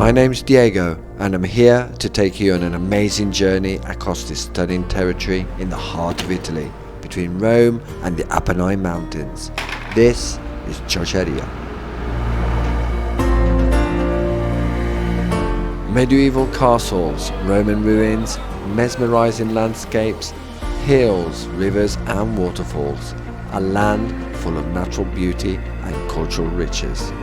My name's Diego, and I'm here to take you on an amazing journey across this stunning territory in the heart of Italy, between Rome and the Apennine Mountains. This is Ciociaria. Medieval castles, Roman ruins, mesmerizing landscapes, hills, rivers and waterfalls, a land full of natural beauty and cultural riches.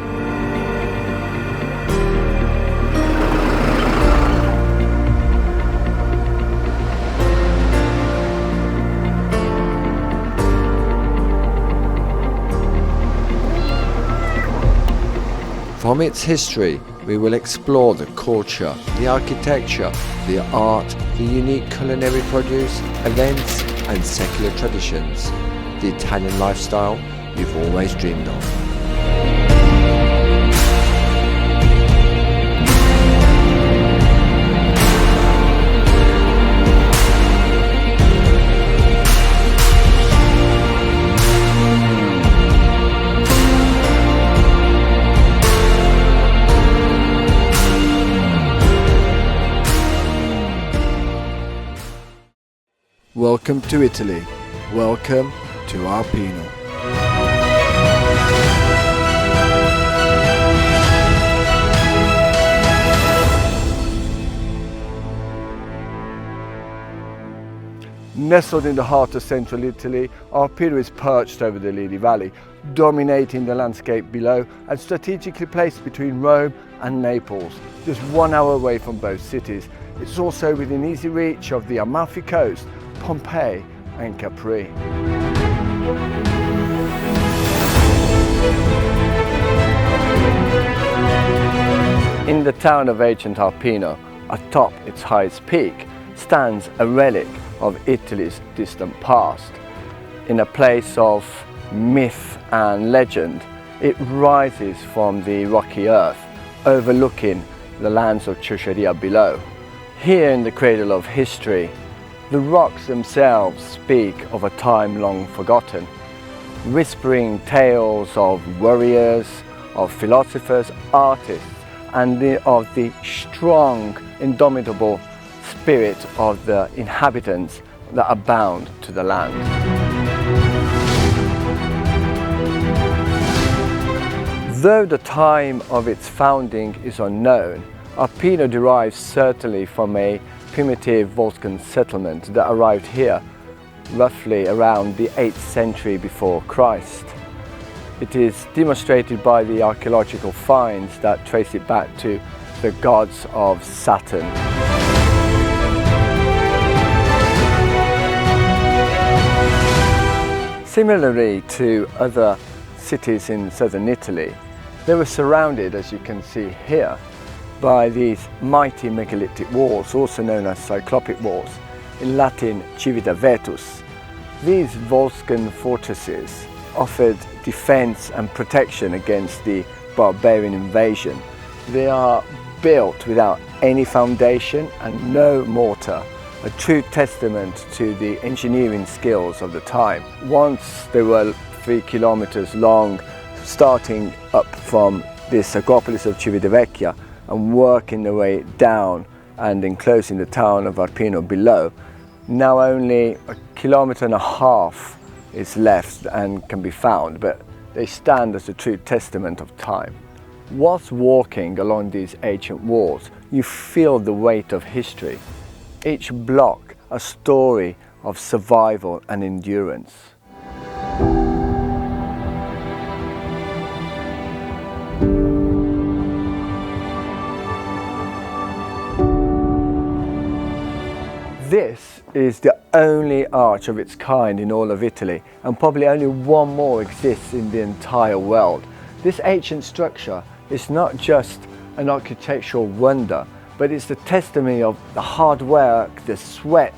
From its history, we will explore the culture, the architecture, the art, the unique culinary produce, events and secular traditions, the Italian lifestyle you've always dreamed of. Welcome to Italy. Welcome to Arpino. Nestled in the heart of central Italy, Arpino is perched over the Lidi Valley, dominating the landscape below and strategically placed between Rome and Naples, just 1 hour away from both cities. It's also within easy reach of the Amalfi Coast, Pompeii and Capri. In the town of ancient Arpino, atop its highest peak, stands a relic of Italy's distant past. In a place of myth and legend, it rises from the rocky earth, overlooking the lands of Ciociaria below. Here in the cradle of history, the rocks themselves speak of a time long forgotten, whispering tales of warriors, of philosophers, artists, and of the strong, indomitable spirit of the inhabitants that are bound to the land. Though the time of its founding is unknown, Arpino derives certainly from a primitive Volscian settlement that arrived here roughly around the 8th century before Christ. It is demonstrated by the archaeological finds that trace it back to the gods of Saturn. Similarly to other cities in southern Italy, they were surrounded, as you can see here, by these mighty megalithic walls, also known as cyclopic walls, in Latin civita vetus. These Volscian fortresses offered defense and protection against the barbarian invasion. They are built without any foundation and no mortar, a true testament to the engineering skills of the time. Once they were 3 kilometers long, starting up from this Acropolis of Civitavecchia and working their way down and enclosing the town of Arpino below. Now only 1.5 kilometers is left and can be found, but they stand as a true testament of time. Whilst walking along these ancient walls, you feel the weight of history. Each block a story of survival and endurance. This is the only arch of its kind in all of Italy, and probably only one more exists in the entire world. This ancient structure is not just an architectural wonder, but it's the testimony of the hard work, the sweat,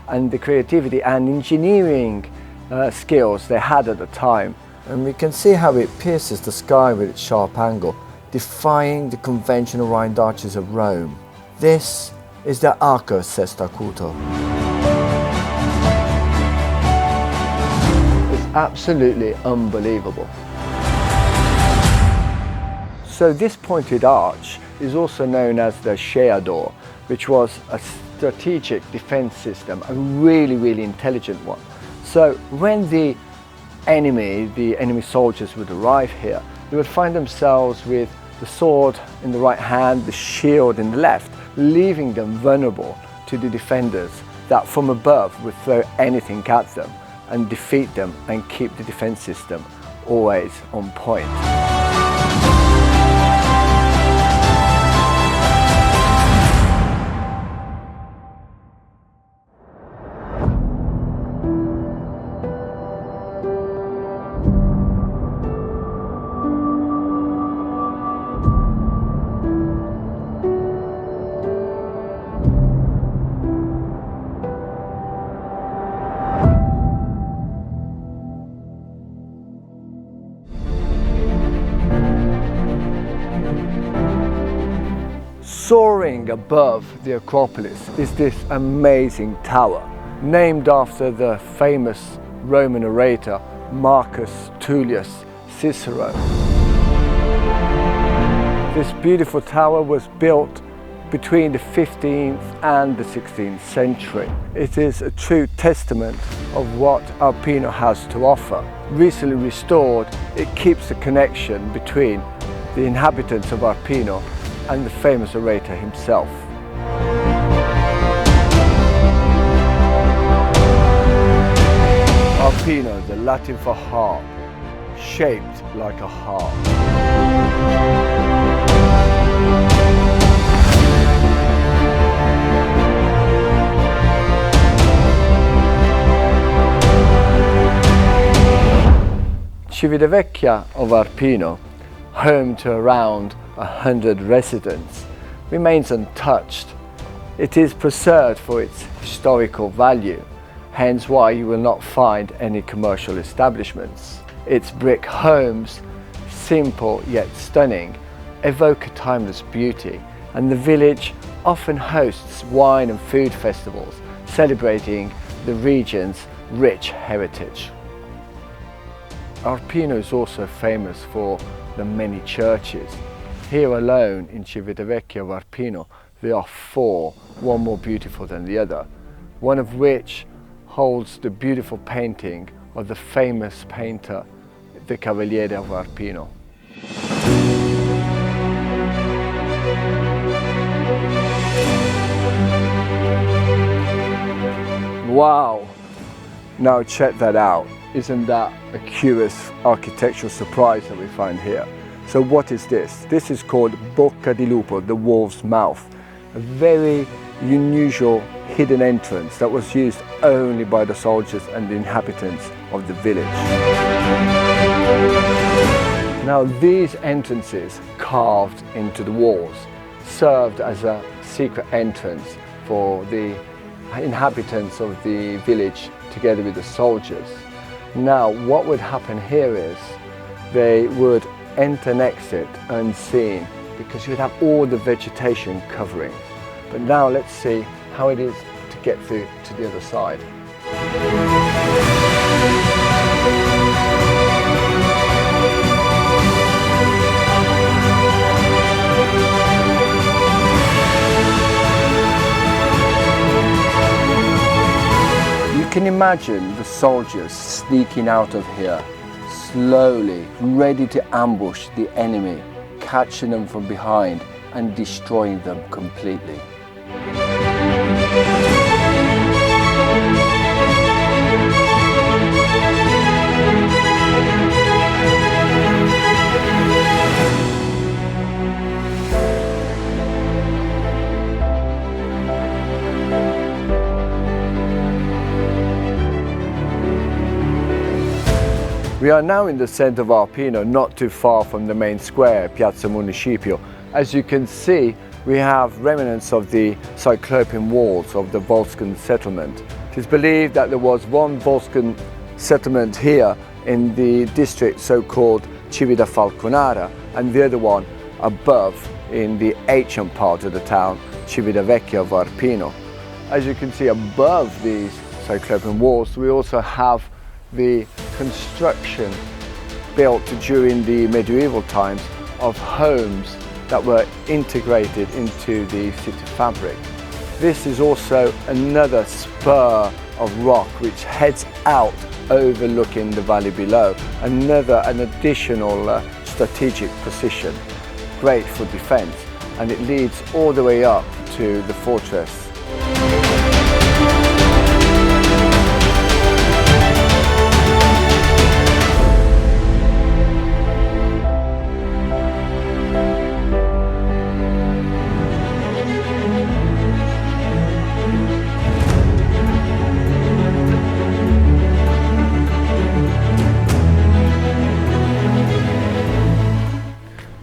and the creativity and engineering skills they had at the time. And we can see how it pierces the sky with its sharp angle, defying the conventional round arches of Rome. This is the Arco Sestacuto. It's absolutely unbelievable. So this pointed arch is also known as the Sceador, which was a strategic defense system, a really intelligent one. So when the enemy soldiers would arrive here, they would find themselves with the sword in the right hand, the shield in the left, leaving them vulnerable to the defenders that from above would throw anything at them and defeat them and keep the defense system always on point. Soaring above the Acropolis is this amazing tower, named after the famous Roman orator Marcus Tullius Cicero. This beautiful tower was built between the 15th and the 16th century. It is a true testament of what Arpino has to offer. Recently restored, it keeps the connection between the inhabitants of Arpino and the famous orator himself. Arpino, the Latin for harp, shaped like a harp. Civitavecchia of Arpino, home to around 100 residents, remains untouched. It is preserved for its historical value, hence why you will not find any commercial establishments. Its brick homes, simple yet stunning, evoke a timeless beauty, and the village often hosts wine and food festivals celebrating the region's rich heritage. Arpino is also famous for the many churches. Here alone in Civitavecchia of Arpino there are 4, one more beautiful than the other, one of which holds the beautiful painting of the famous painter, the Cavaliere of Arpino. Wow! Now check that out. Isn't that a curious architectural surprise that we find here? So what is this? This is called Bocca di Lupo, the wolf's mouth. A very unusual hidden entrance that was used only by the soldiers and the inhabitants of the village. Now these entrances carved into the walls served as a secret entrance for the inhabitants of the village together with the soldiers. Now what would happen here is they would enter and exit unseen because you'd have all the vegetation covering. But now let's see how it is to get through to the other side. You can imagine the soldiers sneaking out of here slowly, ready to ambush the enemy, catching them from behind and destroying them completely. We are now in the centre of Arpino, not too far from the main square, Piazza Municipio. As you can see, we have remnants of the Cyclopean walls of the Volscian settlement. It is believed that there was one Volscian settlement here in the district so-called Civita Falconara, and the other one above in the ancient part of the town, Civitavecchia of Arpino. As you can see above these Cyclopean walls, we also have the construction built during the medieval times of homes that were integrated into the city fabric. This is also another spur of rock which heads out overlooking the valley below, an additional strategic position, great for defense, and it leads all the way up to the fortress.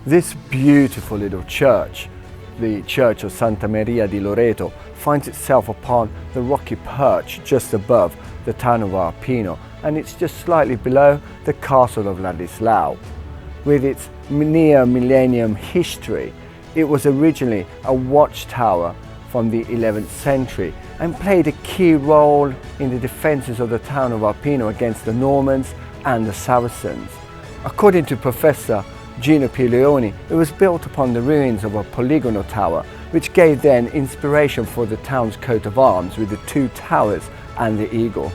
This beautiful little church, the Church of Santa Maria di Loreto, finds itself upon the rocky perch just above the town of Arpino, and it's just slightly below the Castle of Ladislao. With its near millennium history, it was originally a watchtower from the 11th century and played a key role in the defences of the town of Arpino against the Normans and the Saracens. According to Professor Gino Piglioni, it was built upon the ruins of a polygonal tower, which gave then inspiration for the town's coat of arms with the two towers and the eagle.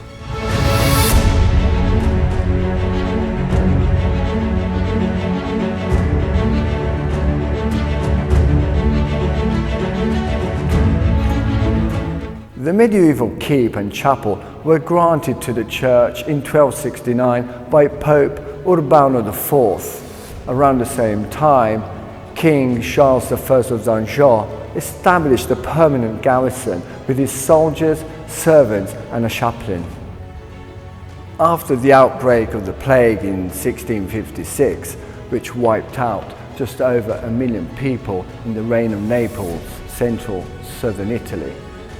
The medieval keep and chapel were granted to the church in 1269 by Pope Urbano IV. Around the same time, King Charles I of Anjou established a permanent garrison with his soldiers, servants and a chaplain. After the outbreak of the plague in 1656, which wiped out just over 1 million people in the reign of Naples, central southern Italy,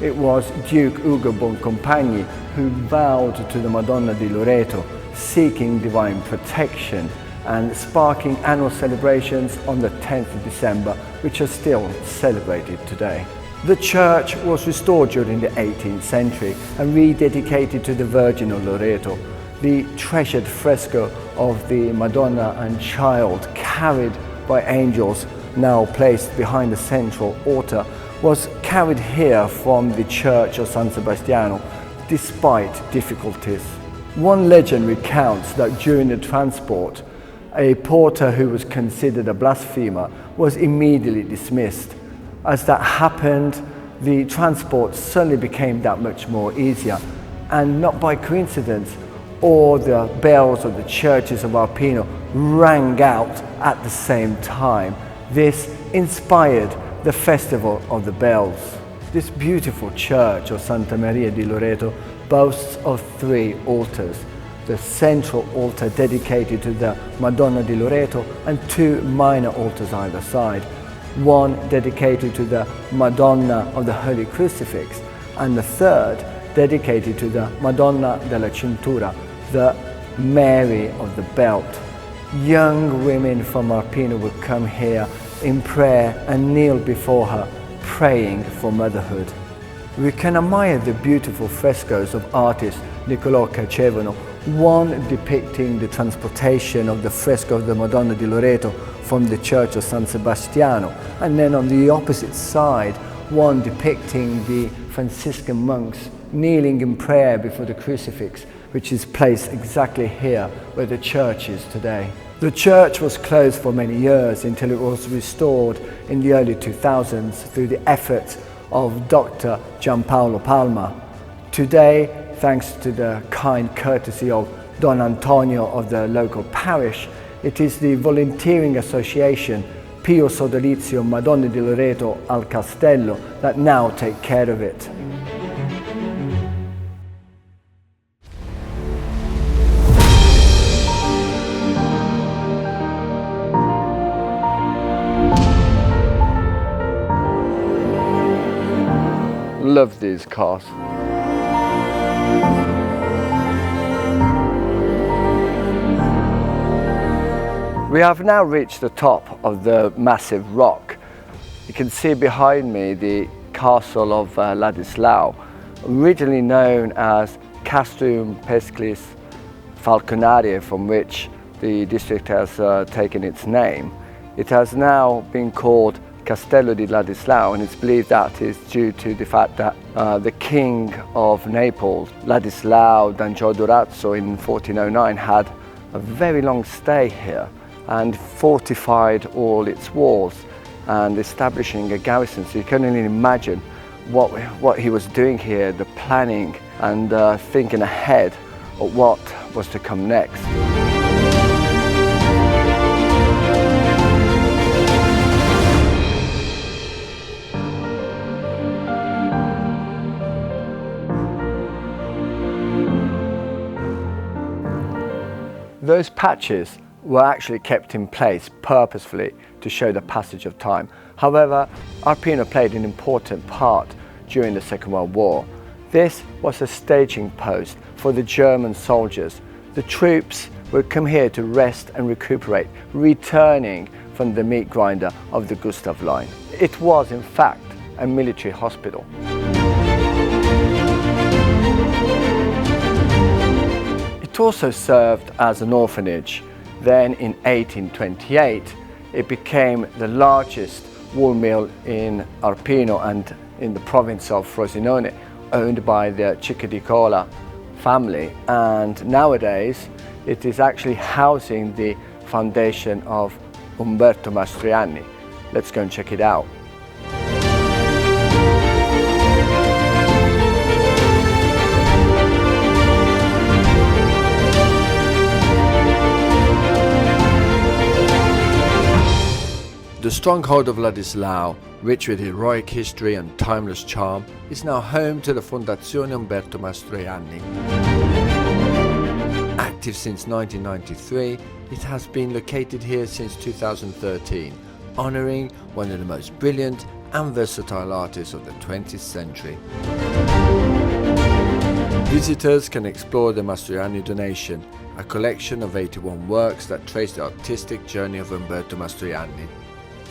it was Duke Ugo Boncompagni who vowed to the Madonna di Loreto, seeking divine protection and sparking annual celebrations on the 10th of December, which are still celebrated today. The church was restored during the 18th century and rededicated to the Virgin of Loreto. The treasured fresco of the Madonna and Child, carried by angels, now placed behind the central altar, was carried here from the church of San Sebastiano, despite difficulties. One legend recounts that during the transport, a porter who was considered a blasphemer was immediately dismissed. As that happened, the transport suddenly became that much more easier, and not by coincidence, all the bells of the churches of Arpino rang out at the same time. This inspired the Festival of the Bells. This beautiful church of Santa Maria di Loreto boasts of 3 altars. The central altar dedicated to the Madonna di Loreto and 2 minor altars either side. One dedicated to the Madonna of the Holy Crucifix, and the third dedicated to the Madonna della Cintura, the Mary of the Belt. Young women from Arpino would come here in prayer and kneel before her, praying for motherhood. We can admire the beautiful frescoes of artist Niccolò Cacevano, one depicting the transportation of the fresco of the Madonna di Loreto from the church of San Sebastiano, and then on the opposite side, one depicting the Franciscan monks kneeling in prayer before the crucifix, which is placed exactly here where the church is today. The church was closed for many years until it was restored in the early 2000s through the efforts of Dr. Gianpaolo Palma. Today, thanks to the kind courtesy of Don Antonio of the local parish, it is the volunteering association Pio Sodalizio Madonna di Loreto al Castello that now take care of it. Love these cars. We have now reached the top of the massive rock. You can see behind me the Castle of Ladislao, originally known as Castrum Pesclis Falconaria, from which the district has taken its name. It has now been called Castello Ladislao, and it's believed that is due to the fact that the King of Naples, Ladislao d'Anjou in 1409, had a very long stay here and fortified all its walls and establishing a garrison. So you can only imagine what he was doing here, the planning and thinking ahead of what was to come next. Those patches were actually kept in place purposefully to show the passage of time. However, Arpino played an important part during the Second World War. This was a staging post for the German soldiers. The troops would come here to rest and recuperate, returning from the meat grinder of the Gustav Line. It was, in fact, a military hospital. It also served as an orphanage. Then in 1828, it became the largest wool mill in Arpino and in the province of Frosinone, owned by the Cicero family. And nowadays, it is actually housing the foundation of Umberto Mastroianni. Let's go and check it out. The stronghold of Ladislao, rich with heroic history and timeless charm, is now home to the Fondazione Umberto Mastroianni. Active since 1993, it has been located here since 2013, honouring one of the most brilliant and versatile artists of the 20th century. Visitors can explore the Mastroianni donation, a collection of 81 works that trace the artistic journey of Umberto Mastroianni.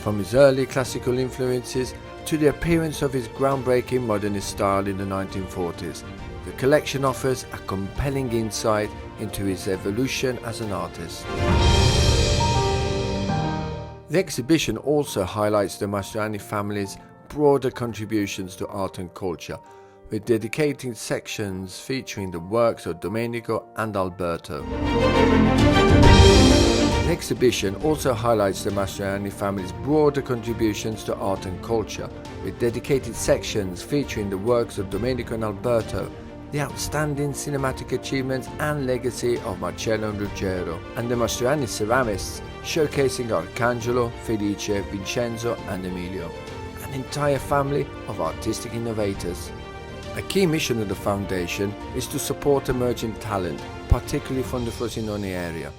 From his early classical influences to the appearance of his groundbreaking modernist style in the 1940s, the collection offers a compelling insight into his evolution as an artist. The exhibition also highlights the Mastroianni family's broader contributions to art and culture, with dedicated sections featuring the works of Domenico and Alberto. The exhibition also highlights the Mastroianni family's broader contributions to art and culture, with dedicated sections featuring the works of Domenico and Alberto, the outstanding cinematic achievements and legacy of Marcello and Ruggero, and the Mastroianni ceramists showcasing Arcangelo, Felice, Vincenzo and Emilio, an entire family of artistic innovators. A key mission of the foundation is to support emerging talent, particularly from the Frosinone area.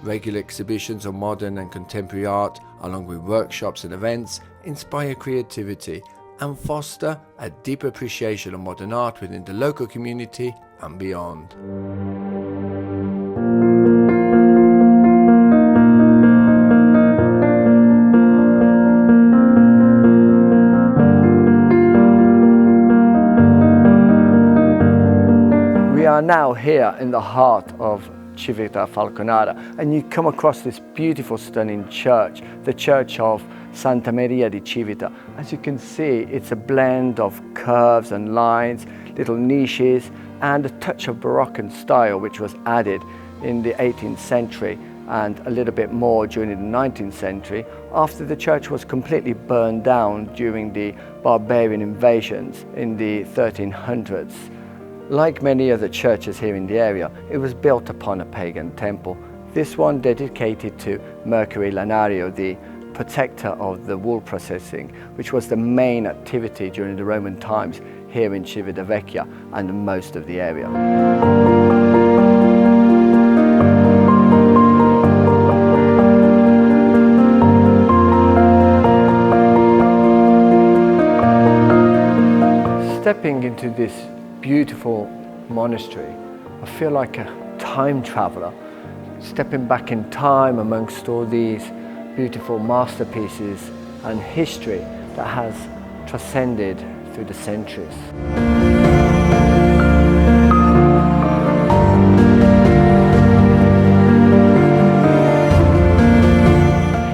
Regular exhibitions of modern and contemporary art, along with workshops and events, inspire creativity and foster a deep appreciation of modern art within the local community and beyond. We are now here in the heart of Civita Falconara, and you come across this beautiful, stunning church, the Church of Santa Maria di Civita. As you can see, it's a blend of curves and lines, little niches, and a touch of Baroque style which was added in the 18th century and a little bit more during the 19th century after the church was completely burned down during the barbarian invasions in the 1300s. Like many other churches here in the area, it was built upon a pagan temple. This one dedicated to Mercury Lanario, the protector of the wool processing, which was the main activity during the Roman times here in Civitavecchia and most of the area. Stepping into this beautiful monastery, I feel like a time traveler, stepping back in time amongst all these beautiful masterpieces and history that has transcended through the centuries.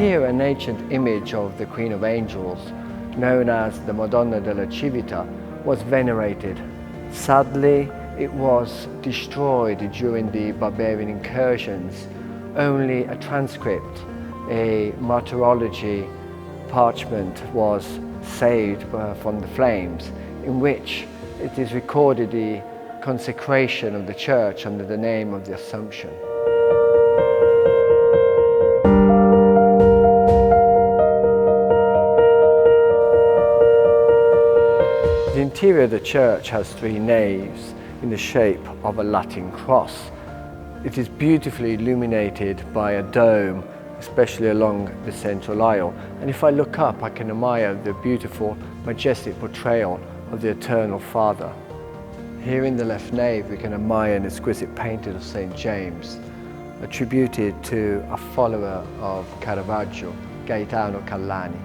Here, a nature ancient image of the Queen of Angels, known as the Madonna della Città, was venerated. Sadly, it was destroyed during the barbarian incursions. Only a transcript, a martyrology parchment, was saved from the flames, in which it is recorded the consecration of the church under the name of the Assumption. The interior of the church has three naves in the shape of a Latin cross. It is beautifully illuminated by a dome, especially along the central aisle. And if I look up, I can admire the beautiful, majestic portrayal of the Eternal Father. Here in the left nave, we can admire an exquisite painting of St. James, attributed to a follower of Caravaggio, Gaetano Callani.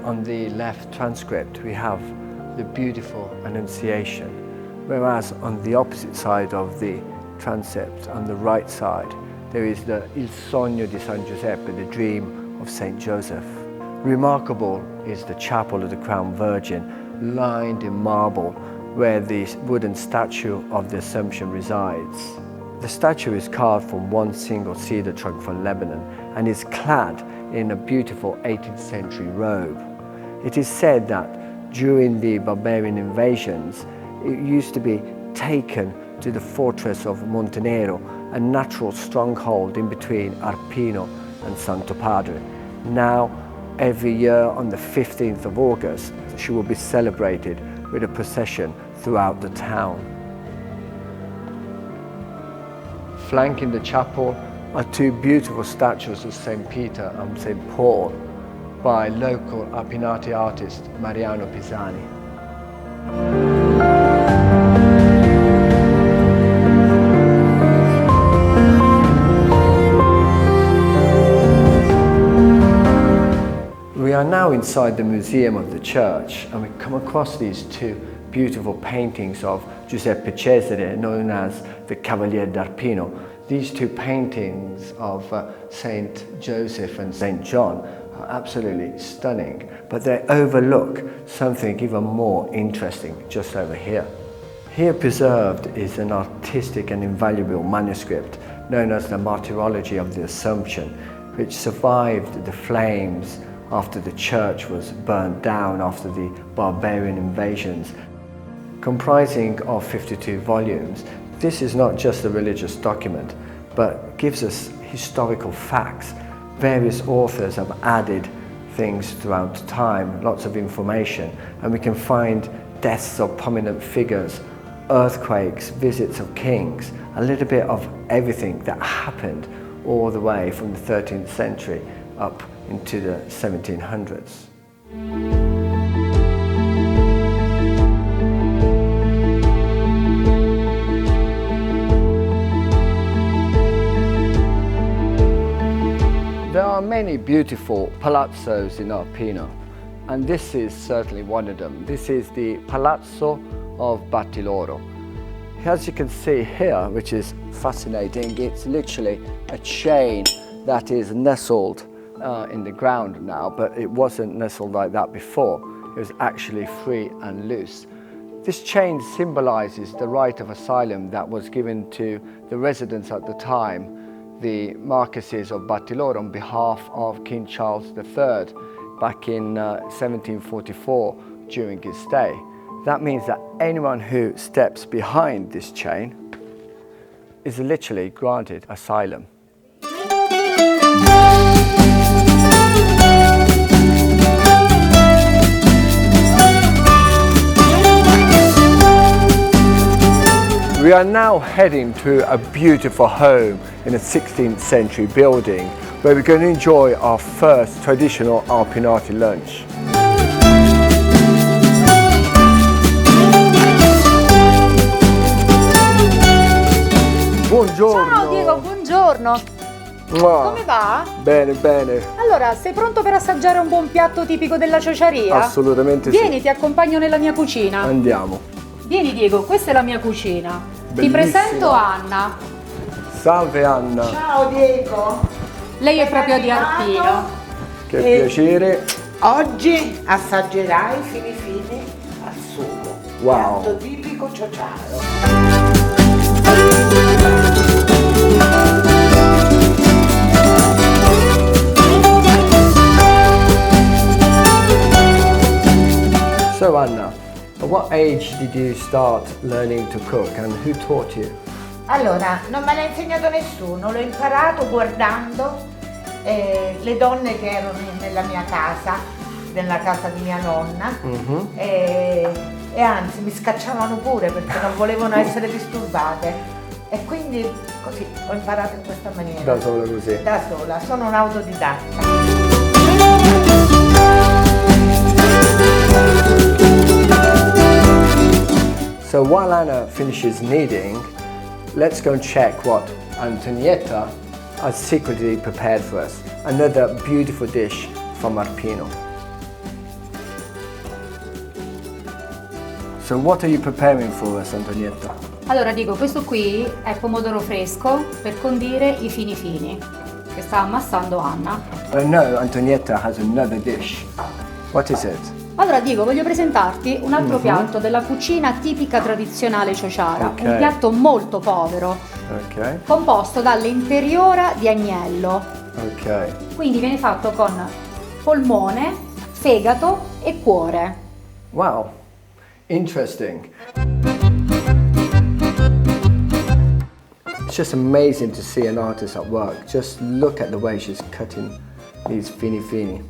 On the left transcript we have the beautiful Annunciation, whereas on the opposite side of the transept, on the right side, there is the Il Sogno di San Giuseppe, the dream of Saint Joseph. Remarkable is the chapel of the Crowned Virgin, lined in marble, where the wooden statue of the Assumption resides. The statue is carved from one single cedar trunk from Lebanon and is clad in a beautiful 18th century robe. It is said that during the barbarian invasions, it used to be taken to the fortress of Montenero, a natural stronghold in between Arpino and Santo Padre. Now, every year on the 15th of August, she will be celebrated with a procession throughout the town. Flanking the chapel are two beautiful statues of St. Peter and St. Paul by local Arpinati artist Mariano Pisani. We are now inside the museum of the church, and we come across these two beautiful paintings of Giuseppe Cesare, known as the Cavaliere d'Arpino. These two paintings of Saint Joseph and Saint John are absolutely stunning, but they overlook something even more interesting just over here. Here preserved is an artistic and invaluable manuscript known as the Martyrology of the Assumption, which survived the flames after the church was burned down after the barbarian invasions. Comprising of 52 volumes, this is not just a religious document, but gives us historical facts. Various authors have added things throughout time, lots of information, and we can find deaths of prominent figures, earthquakes, visits of kings, a little bit of everything that happened all the way from the 13th century up into the 1700s. There are many beautiful palazzos in Arpino, and this is certainly one of them. This is the Palazzo of Battiloro. As you can see here, which is fascinating, it's literally a chain that is nestled in the ground now, but it wasn't nestled like that before. It was actually free and loose. This chain symbolizes the right of asylum that was given to the residents at the time, the Marquesses of Battiloro, on behalf of King Charles III back in 1744 during his stay. That means that anyone who steps behind this chain is literally granted asylum. We are now heading to a beautiful home in a 16th century building where we're going to enjoy our first traditional Arpinati lunch. Buongiorno. Ciao Diego, buongiorno. Come va? Bene, bene. Allora, sei pronto per assaggiare un buon piatto tipico della ciociaria? Assolutamente sì. Vieni, ti accompagno nella mia cucina. Andiamo. Vieni Diego, questa è la mia cucina. Bellissima. Ti presento Anna. Salve Anna. Ciao Diego. Lei è proprio di Arpino. Che piacere. Oggi assaggerai fini al sugo. Wow. Piatto tipico ciociaro. So Anna, at what age did you start learning to cook and who taught you? Allora, non me l'ha insegnato nessuno, l'ho imparato guardando le donne che erano nella mia casa, nella casa di mia nonna, e anzi mi scacciavano pure perché non volevano essere disturbate. E quindi così ho imparato in questa maniera. Da sola così? Da sola, sono un autodidatta. So while Anna finishes kneading, let's go and check what Antonietta has secretly prepared for us. Another beautiful dish from Arpino. So what are you preparing for us, Antonietta? Allora Diego, questo qui è pomodoro fresco per condire i fini fini che sta ammassando Anna. No, Antonietta has another dish. What is it? Allora Diego, voglio presentarti un altro piatto della cucina tipica tradizionale ciociara, Ok. un piatto molto povero, Okay, composto dall'interiora di agnello, okay. quindi viene fatto con polmone, fegato e cuore. Wow, interesting. It's just amazing to see an artist at work. Just look at the way she's cutting these fini fini.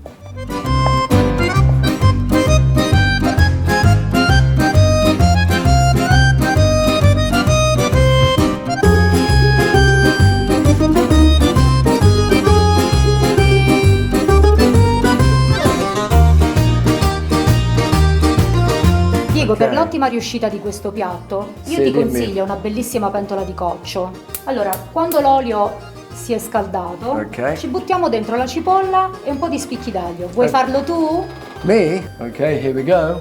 Diego, per l'ottima riuscita di questo piatto, io Sì, ti dimmi. consiglio una bellissima pentola di coccio. Allora, quando l'olio si è scaldato, Ok. ci buttiamo dentro la cipolla e un po' di spicchi d'aglio. Vuoi farlo tu? Me? Okay, here we go.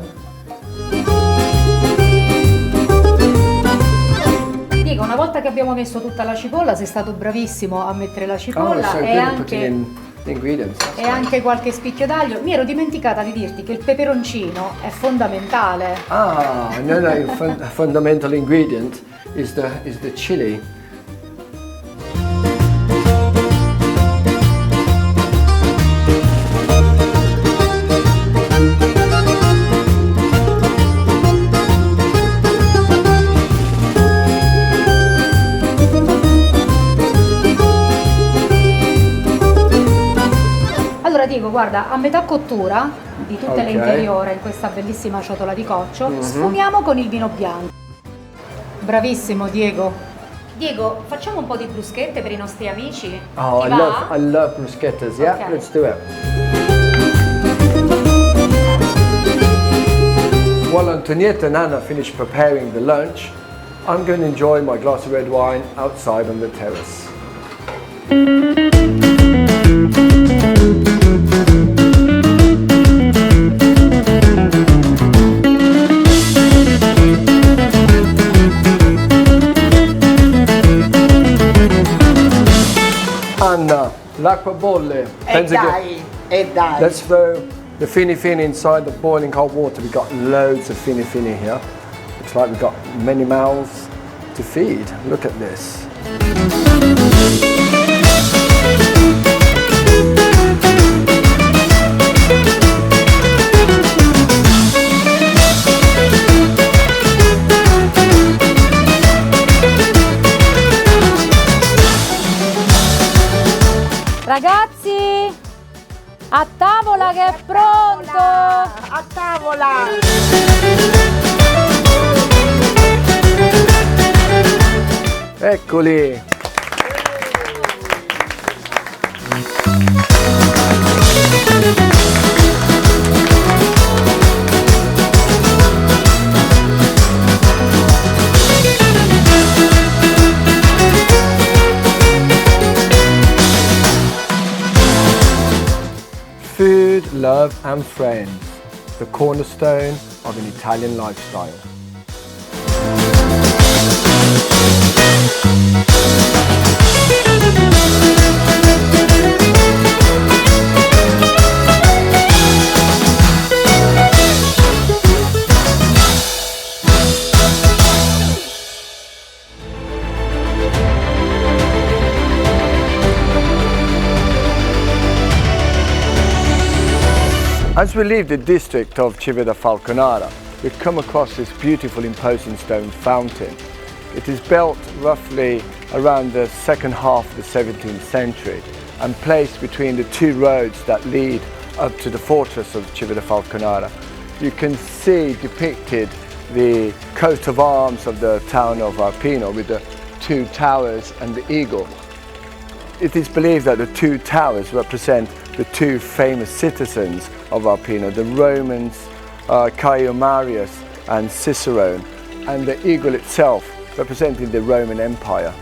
Diego, una volta che abbiamo messo tutta la cipolla, sei stato bravissimo a mettere la Oh, cipolla it's so e good at putting anche... in the ingredients. That's E great. anche qualche spicchio d'aglio. Mi ero dimenticata di dirti che il peperoncino è fondamentale. Ah, another fundamental ingredient is the chili. Allora Diego, guarda, a metà cottura di tutta Ok. l'interiore in questa bellissima ciotola di coccio, sfumiamo con il vino bianco. Bravissimo Diego. Diego, facciamo un po' di bruschette per i nostri amici? Oh, Ti I va? love bruschettas. Yeah, Ok. let's do it. While Antonietta and Anna finish preparing the lunch, I'm going to enjoy my glass of red wine outside on the terrace. Anna, l'acqua bolle. Penso che- dai. Let's throw the fini fini inside the boiling hot water. We've got loads of fini fini here. Looks like we've got many mouths to feed. Look at this. Ragazzi, a tavola che è pronto! A tavola! Eccoli. love and friends, the cornerstone of an Italian lifestyle. As we leave the district of Civita Falconara, we come across this beautiful imposing stone fountain. It is built roughly around the second half of the 17th century and placed between the two roads that lead up to the fortress of Civita Falconara. You can see depicted the coat of arms of the town of Arpino with the two towers and the eagle. It is believed that the two towers represent the two famous citizens of Arpino, the Romans Castello Marius and Cicero, and the eagle itself representing the Roman Empire.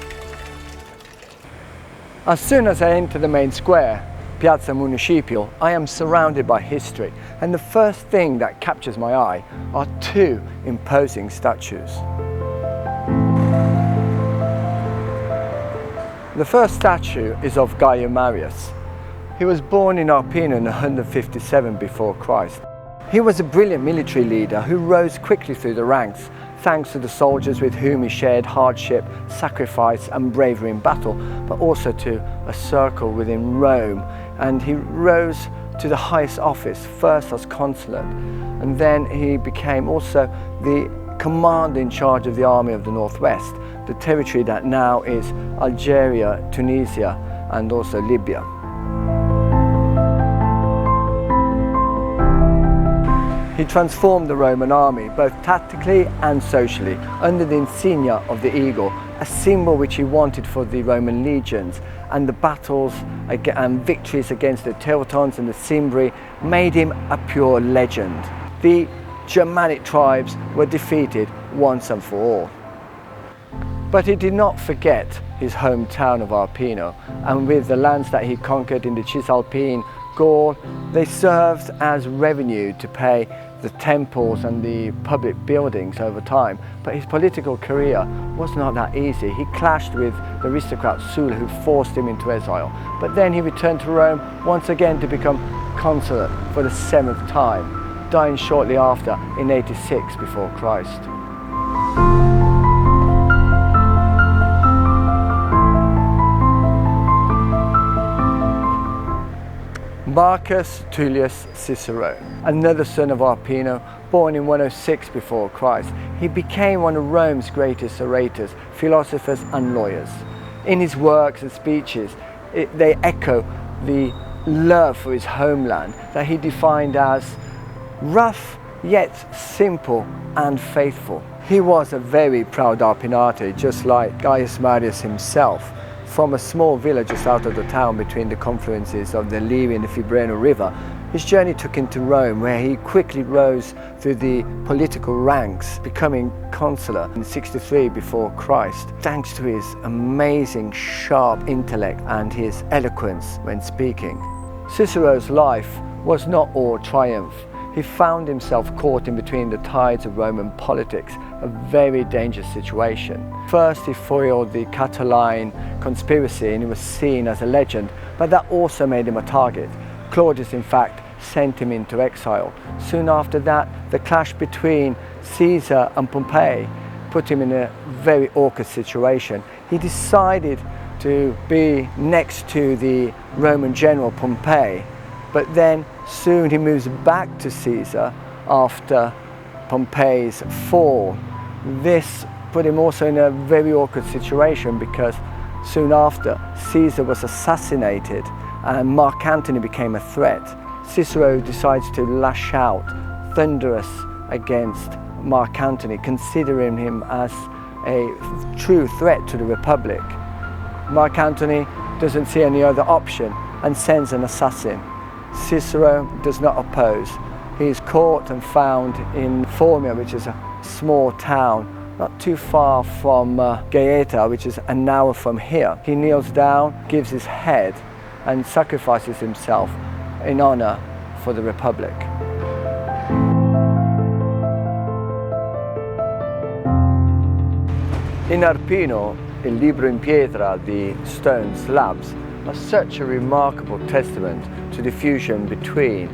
As soon as I enter the main square, Piazza Municipio, I am surrounded by history, and the first thing that captures my eye are two imposing statues. The first statue is of Castello Marius. He was born in Arpino in 157 before Christ. He was a brilliant military leader who rose quickly through the ranks, thanks to the soldiers with whom he shared hardship, sacrifice and bravery in battle, but also to a circle within Rome. And he rose to the highest office, first as consulate, and then he became also the commander in charge of the army of the Northwest, the territory that now is Algeria, Tunisia and also Libya. He transformed the Roman army, both tactically and socially, under the insignia of the eagle, a symbol which he wanted for the Roman legions, and the battles and victories against the Teutons and the Cimbri made him a pure legend. The Germanic tribes were defeated once and for all. But he did not forget his hometown of Arpino, and with the lands that he conquered in the Cisalpine Gaul, they served as revenue to pay the temples and the public buildings over time. But his political career was not that easy. He clashed with the aristocrat Sulla, who forced him into exile. But then he returned to Rome once again to become consulate for the 7th time, dying shortly after in 86 before Christ. Marcus Tullius Cicero, another son of Arpino, born in 106 before Christ. He became one of Rome's greatest orators, philosophers and lawyers. In his works and speeches, they echo the love for his homeland that he defined as rough yet simple and faithful. He was a very proud Arpinate, just like Gaius Marius himself. From a small village just out of the town between the confluences of the Livi and the Fibreno River, his journey took him to Rome, where he quickly rose through the political ranks, becoming consular in 63 before Christ, thanks to his amazing sharp intellect and his eloquence when speaking. Cicero's life was not all triumph. He found himself caught in between the tides of Roman politics, a very dangerous situation. First, he foiled the Catiline conspiracy and he was seen as a legend, but that also made him a target. Claudius, in fact, sent him into exile. Soon after that, the clash between Caesar and Pompey put him in a very awkward situation. He decided to be next to the Roman general Pompey, but then soon he moves back to Caesar after Pompey's fall. This put him also in a very awkward situation because soon after Caesar was assassinated and Mark Antony became a threat. Cicero decides to lash out thunderous against Mark Antony, considering him as a true threat to the Republic. Mark Antony doesn't see any other option and sends an assassin. Cicero does not oppose. He is caught and found in Formia, which is a small town not too far from Gaeta, which is an hour from here. He kneels down, gives his head and sacrifices himself in honor for the Republic. In Arpino, il libro in pietra, the stone slabs, are such a remarkable testament to the fusion between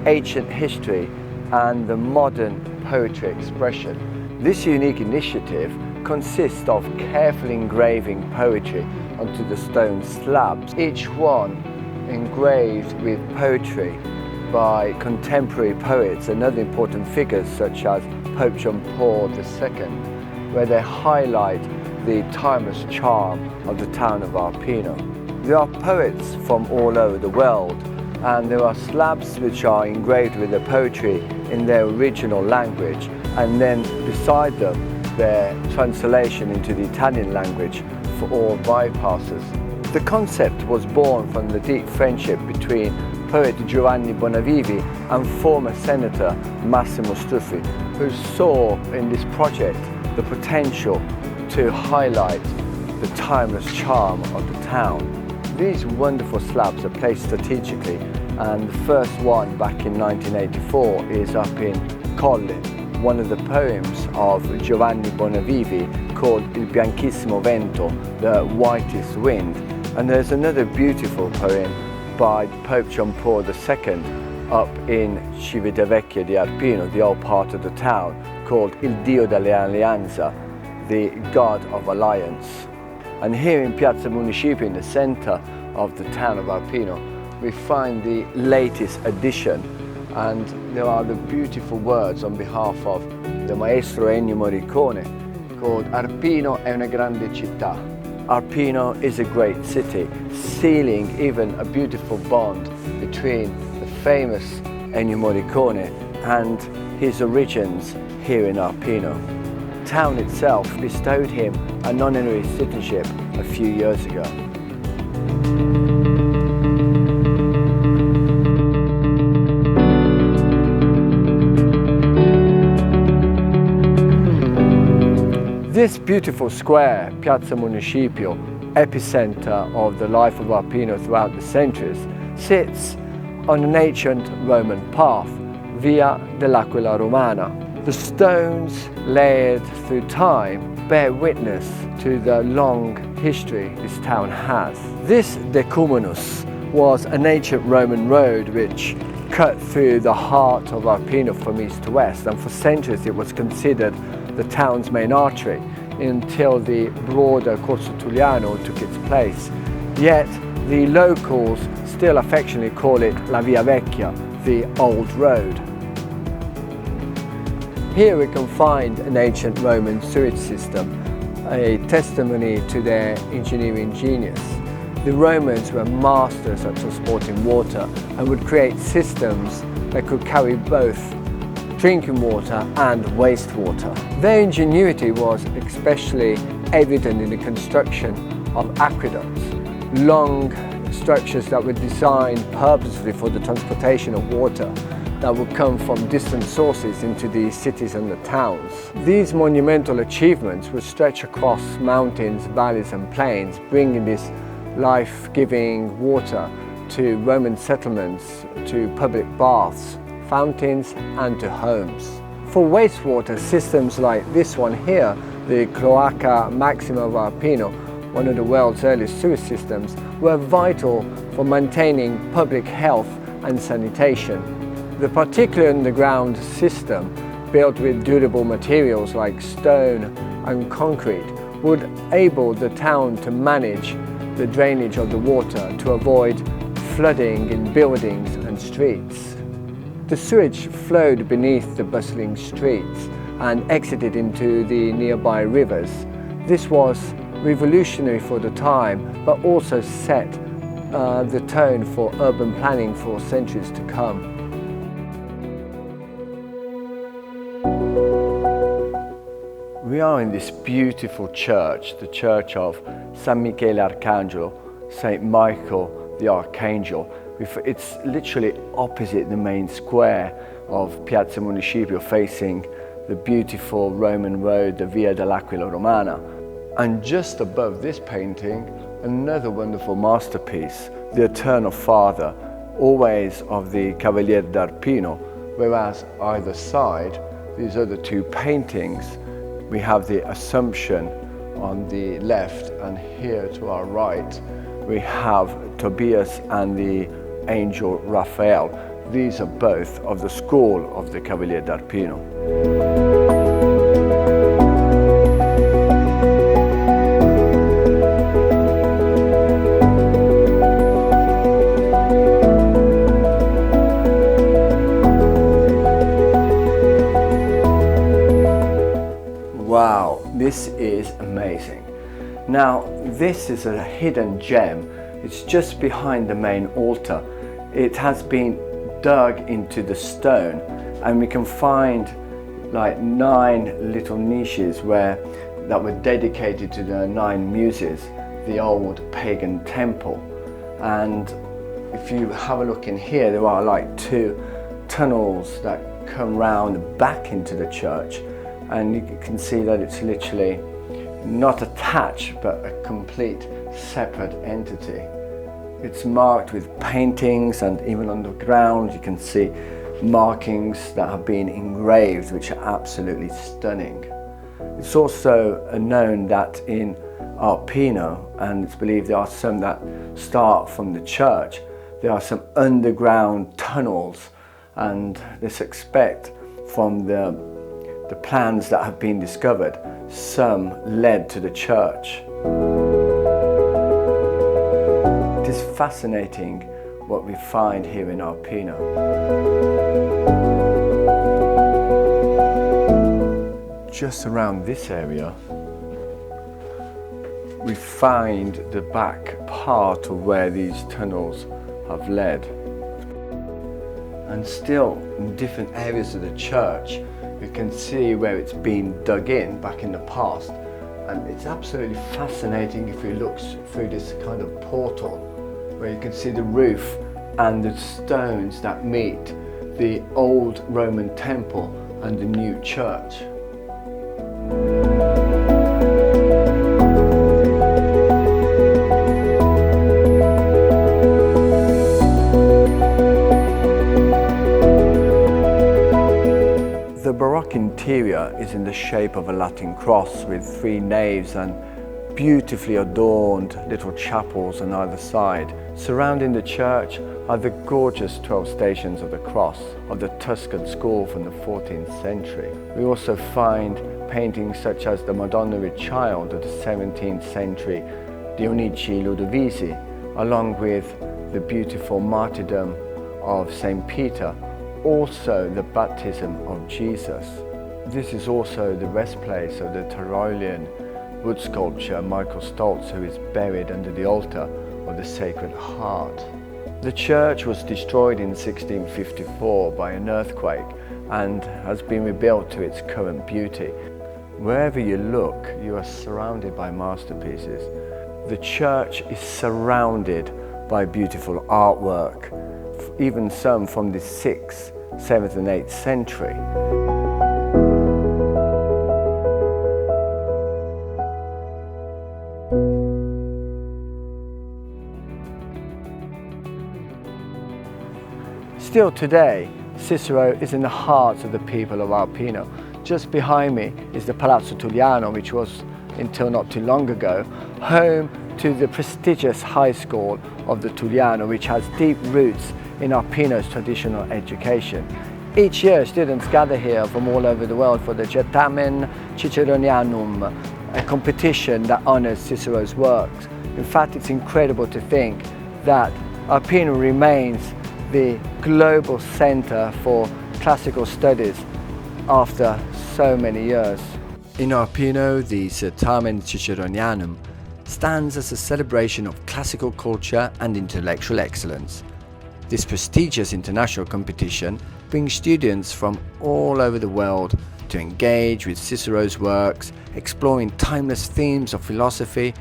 ancient history and the modern poetry expression. This unique initiative consists of carefully engraving poetry onto the stone slabs, each one engraved with poetry by contemporary poets and other important figures such as Pope John Paul II, where they highlight the timeless charm of the town of Arpino. There are poets from all over the world, and there are slabs which are engraved with the poetry in their original language, and then beside them their translation into the Italian language for all bypassers. The concept was born from the deep friendship between poet Giovanni Bonavivi and former Senator Massimo Struffi, who saw in this project the potential to highlight the timeless charm of the town. These wonderful slabs are placed strategically, and the first one back in 1984 is up in Colle, one of the poems of Giovanni Bonavivi called Il Bianchissimo Vento, the Whitest Wind. And there's another beautiful poem by Pope John Paul II up in Civitavecchia di Arpino, the old part of the town, called Il Dio dell'Alleanza, the God of Alliance. And here in Piazza Municipio, in the center of the town of Arpino, we find the latest edition, and there are the beautiful words on behalf of the Maestro Ennio Morricone called Arpino è una grande città. Arpino is a great city, sealing even a beautiful bond between the famous Ennio Morricone and his origins here in Arpino. The town itself bestowed him an honorary citizenship a few years ago. This beautiful square, Piazza Municipio, epicenter of the life of Arpino throughout the centuries, sits on an ancient Roman path, Via dell'Aquila Romana. The stones layered through time bear witness to the long history this town has. This decumanus was an ancient Roman road which cut through the heart of Arpino from east to west, and for centuries it was considered the town's main artery until the broader Corso Tulliano took its place. Yet the locals still affectionately call it La Via Vecchia, the old road. Here we can find an ancient Roman sewage system, a testimony to their engineering genius. The Romans were masters at transporting water and would create systems that could carry both drinking water and wastewater. Their ingenuity was especially evident in the construction of aqueducts, long structures that were designed purposely for the transportation of water that would come from distant sources into the cities and the towns. These monumental achievements would stretch across mountains, valleys and plains, bringing this life-giving water to Roman settlements, to public baths, fountains and to homes. For wastewater, systems like this one here, the Cloaca Maxima of Arpino, one of the world's earliest sewage systems, were vital for maintaining public health and sanitation. The particular underground system, built with durable materials like stone and concrete, would enable the town to manage the drainage of the water to avoid flooding in buildings and streets. The sewage flowed beneath the bustling streets and exited into the nearby rivers. This was revolutionary for the time, but also set the tone for urban planning for centuries to come. We are in this beautiful church, the church of San Michele Arcangelo, Saint Michael the Archangel. It's literally opposite the main square of Piazza Municipio, facing the beautiful Roman road, the Via dell'Aquila Romana. And just above this painting, another wonderful masterpiece, the Eternal Father, always of the Cavaliere d'Arpino, whereas either side, these other two paintings, we have the Assumption on the left, and here to our right we have Tobias and the angel Raphael. These are both of the school of the Cavaliere d'Arpino. Wow, this is amazing. Now, this is a hidden gem. It's just behind the main altar. It has been dug into the stone, and we can find like 9 little niches that were dedicated to the 9 muses, the old pagan temple. And if you have a look in here, there are like 2 tunnels that come round back into the church, and you can see that it's literally not attached but a complete separate entity. It's marked with paintings, and even on the ground you can see markings that have been engraved, which are absolutely stunning. It's also known that in Arpino, and it's believed there are some that start from the church, there are some underground tunnels, and they suspect from the plans that have been discovered, some led to the church. It is fascinating what we find here in Arpino. Just around this area, we find the back part of where these tunnels have led. And still in different areas of the church, we can see where it's been dug in back in the past. And it's absolutely fascinating if you look through this kind of portal, where you can see the roof and the stones that meet the old Roman temple and the new church. The Baroque interior is in the shape of a Latin cross with 3 naves and beautifully adorned little chapels on either side. Surrounding the church are the gorgeous 12 Stations of the Cross of the Tuscan school from the 14th century. We also find paintings such as the Madonna with Child of the 17th century Dionici Ludovisi, along with the beautiful martyrdom of St. Peter, also the baptism of Jesus. This is also the rest place of the Tyrolean wood sculpture Michael Stoltz, who is buried under the altar of the Sacred Heart. The church was destroyed in 1654 by an earthquake and has been rebuilt to its current beauty. Wherever you look, you are surrounded by masterpieces. The church is surrounded by beautiful artwork, even some from the 6th, 7th and 8th century. Still today, Cicero is in the hearts of the people of Arpino. Just behind me is the Palazzo Tulliano, which was, until not too long ago, home to the prestigious high school of the Tulliano, which has deep roots in Arpino's traditional education. Each year, students gather here from all over the world for the Certamen Ciceronianum, a competition that honors Cicero's works. In fact, it's incredible to think that Arpino remains the global center for classical studies after so many years. In Arpino, the Certamen Ciceronianum stands as a celebration of classical culture and intellectual excellence. This prestigious international competition brings students from all over the world to engage with Cicero's works, exploring timeless themes of philosophy,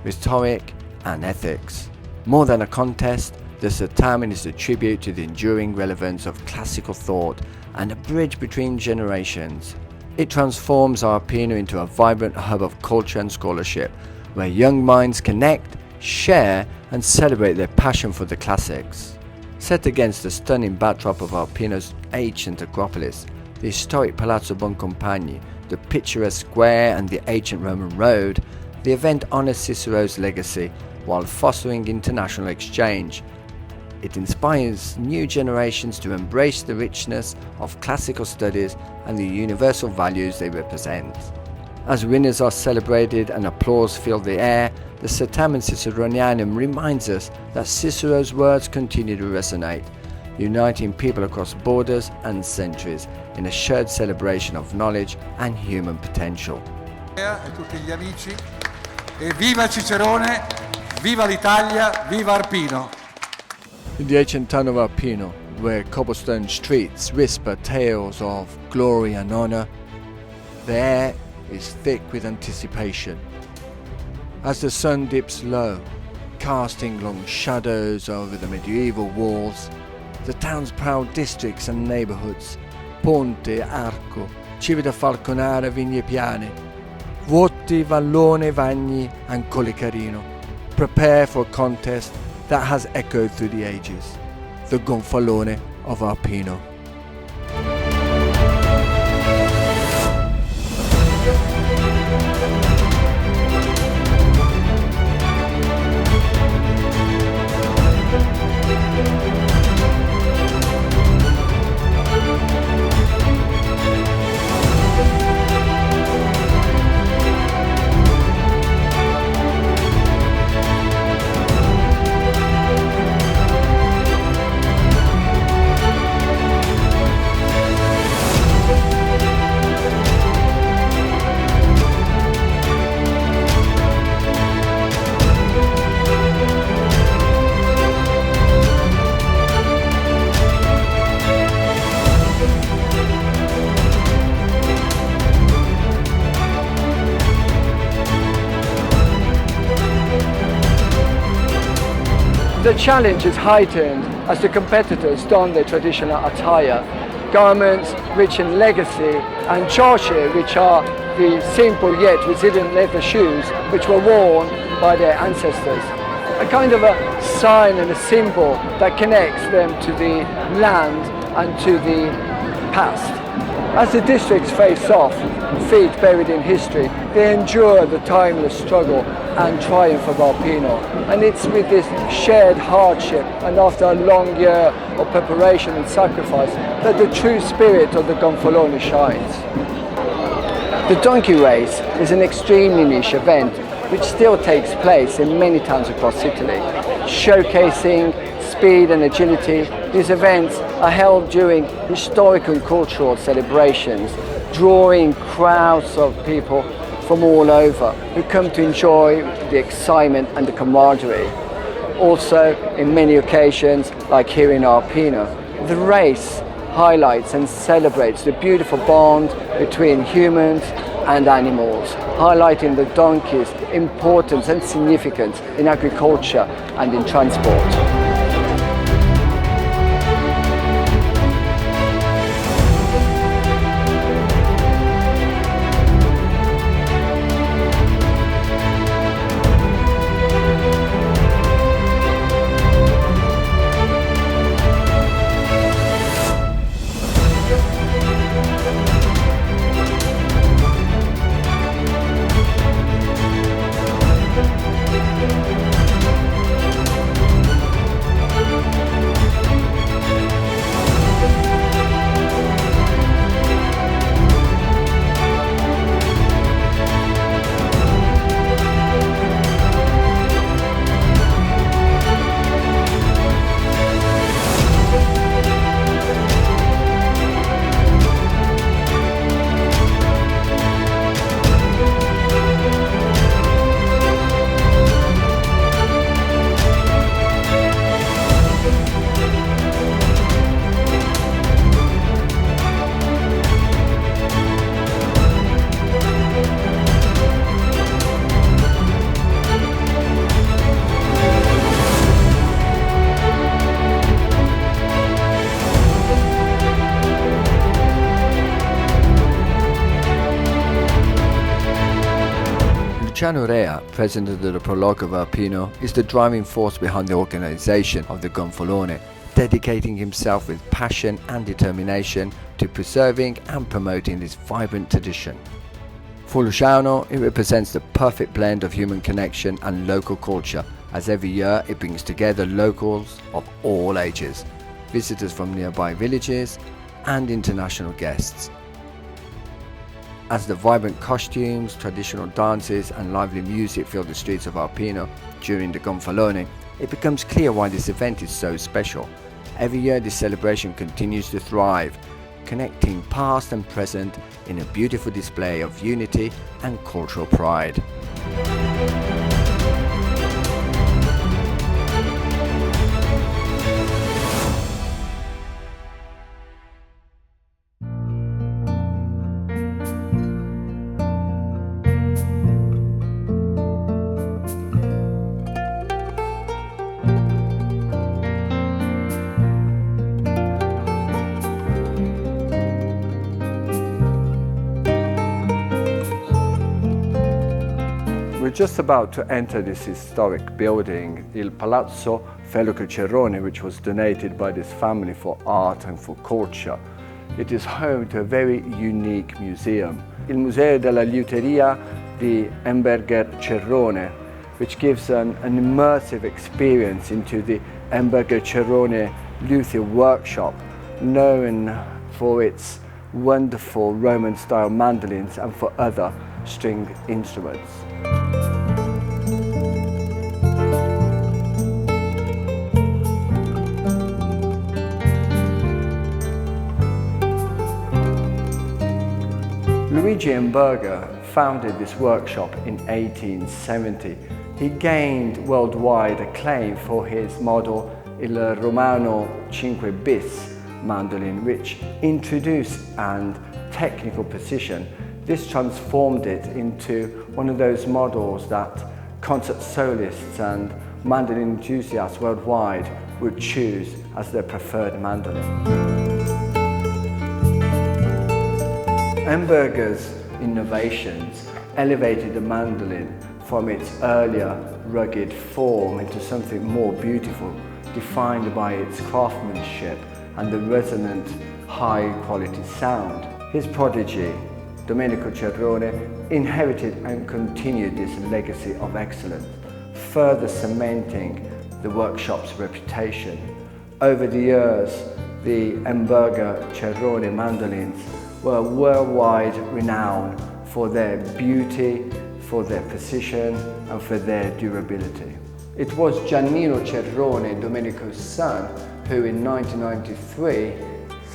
rhetoric, and ethics. More than a contest, the Certamen is a tribute to the enduring relevance of classical thought and a bridge between generations. It transforms Arpino into a vibrant hub of culture and scholarship, where young minds connect, share, and celebrate their passion for the classics. Set against the stunning backdrop of Arpino's ancient Acropolis, the historic Palazzo Boncompagni, the picturesque square and the ancient Roman road, the event honours Cicero's legacy while fostering international exchange. It inspires new generations to embrace the richness of classical studies and the universal values they represent. As winners are celebrated and applause fill the air, the Certamen Ciceronianum reminds us that Cicero's words continue to resonate, uniting people across borders and centuries in a shared celebration of knowledge and human potential. E tutti gli amici, e viva Cicerone, viva l'Italia, viva Arpino! In the ancient town of Arpino, where cobblestone streets whisper tales of glory and honor, the air is thick with anticipation. As the sun dips low, casting long shadows over the medieval walls, the town's proud districts and neighborhoods, Ponte, Arco, Civita Falconara, Vigne Piane, Vuoti, Vallone, Vagni and Colle Carino prepare for a contest that has echoed through the ages, the Gonfalone of Arpino. The challenge is heightened as the competitors don their traditional attire, garments rich in legacy, and ciocche, which are the simple yet resilient leather shoes which were worn by their ancestors. A kind of a sign and a symbol that connects them to the land and to the past. As the districts face off, feet buried in history, they endure the timeless struggle and triumph of Arpino. And it's with this shared hardship and after a long year of preparation and sacrifice that the true spirit of the Gonfalone shines. The donkey race is an extremely niche event which still takes place in many towns across Italy. Showcasing speed and agility, these events are held during historic and cultural celebrations, drawing crowds of people from all over who come to enjoy the excitement and the camaraderie. Also, in many occasions, like here in Arpino, the race highlights and celebrates the beautiful bond between humans and animals, highlighting the donkey's importance and significance in agriculture and in transport. Luciano Rea, president of the Prologue of Arpino, is the driving force behind the organization of the Gonfalone. dedicating himself with passion and determination to preserving and promoting this vibrant tradition. For Luciano, it represents the perfect blend of human connection and local culture, as every year it brings together locals of all ages, visitors from nearby villages and international guests. As the vibrant costumes, traditional dances and lively music fill the streets of Arpino during the Gonfalone, it becomes clear why this event is so special. Every year this celebration continues to thrive, connecting past and present in a beautiful display of unity and cultural pride. We're just about to enter this historic building, il Palazzo Cerrone, which was donated by this family for art and for culture. It is home to a very unique museum, il Museo della Liuteria di Umberto Cerrone, which gives an immersive experience into the Umberto Cerrone luthier workshop, known for its wonderful Roman-style mandolins and for other string instruments. Luigi Umberto founded this workshop in 1870. He gained worldwide acclaim for his model Il Romano 5 bis mandolin, which introduced and technical precision. This transformed it into one of those models that concert soloists and mandolin enthusiasts worldwide would choose as their preferred mandolin. Umberto's innovations elevated the mandolin from its earlier rugged form into something more beautiful, defined by its craftsmanship and the resonant, high-quality sound. His prodigy, Domenico Cerrone, inherited and continued this legacy of excellence, further cementing the workshop's reputation. Over the years, the Umberto Cerrone mandolins were worldwide renowned for their beauty, for their precision, and for their durability. It was Giannino Cerrone, Domenico's son, who in 1993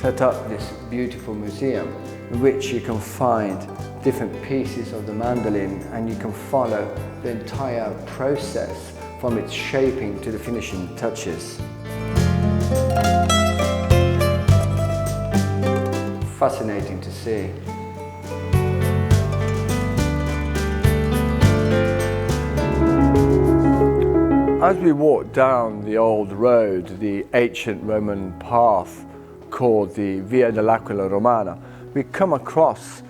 set up this beautiful museum in which you can find different pieces of the mandolin and you can follow the entire process from its shaping to the finishing touches. Fascinating to see. As we walk down the old road, the ancient Roman path called the Via dell'Aquila Romana, we come across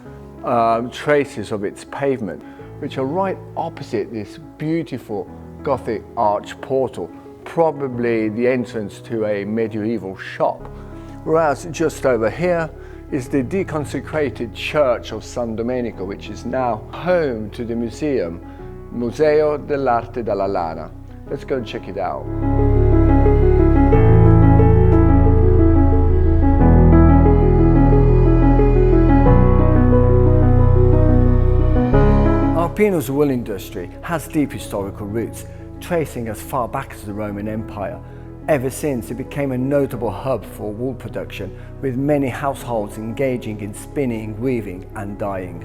traces of its pavement, which are right opposite this beautiful Gothic arch portal, probably the entrance to a medieval shop. Whereas just over here is the deconsecrated church of San Domenico, which is now home to the museum, Museo dell'Arte della Lana. Let's go and check it out. Arpino's wool industry has deep historical roots, tracing as far back as the Roman Empire. Ever since, it became a notable hub for wool production, with many households engaging in spinning, weaving and dyeing.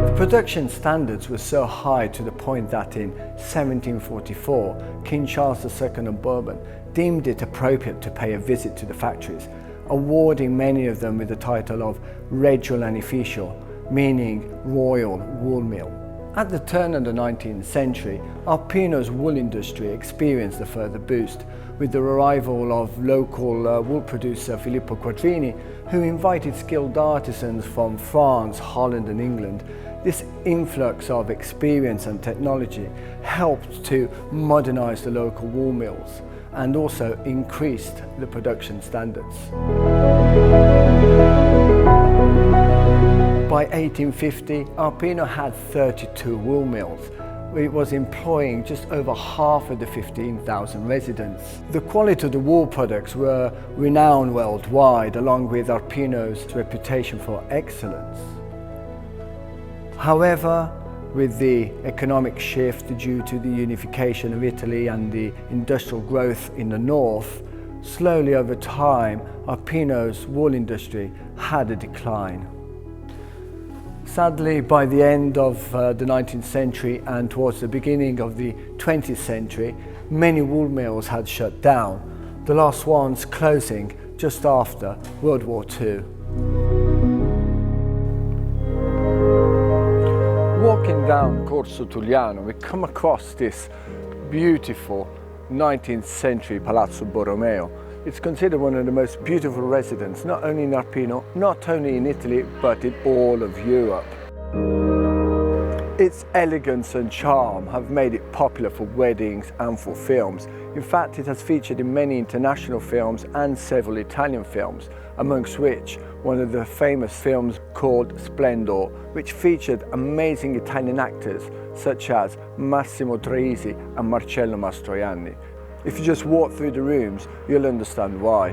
The production standards were so high to the point that in 1744, King Charles II of Bourbon deemed it appropriate to pay a visit to the factories, awarding many of them with the title of Regio Lanificio, meaning Royal Wool Mill. At the turn of the 19th century, Arpino's wool industry experienced a further boost with the arrival of local wool producer Filippo Quattrini, who invited skilled artisans from France, Holland and England. This influx of experience and technology helped to modernize the local wool mills and also increased the production standards. By 1850, Arpino had 32 wool mills. It was employing just over half of the 15,000 residents. The quality of the wool products were renowned worldwide, along with Arpino's reputation for excellence. However, with the economic shift due to the unification of Italy and the industrial growth in the north, slowly over time, Arpino's wool industry had a decline. Sadly, by the end of the 19th century and towards the beginning of the 20th century, many wool mills had shut down, the last ones closing just after World War II. Walking down Corso Tulliano, we come across this beautiful 19th century Palazzo Borromeo. It's considered one of the most beautiful residences, not only in Arpino, not only in Italy, but in all of Europe. Its elegance and charm have made it popular for weddings and for films. In fact, it has featured in many international films and several Italian films, amongst which one of the famous films called Splendor, which featured amazing Italian actors such as Massimo Troisi and Marcello Mastroianni. If you just walk through the rooms, you'll understand why.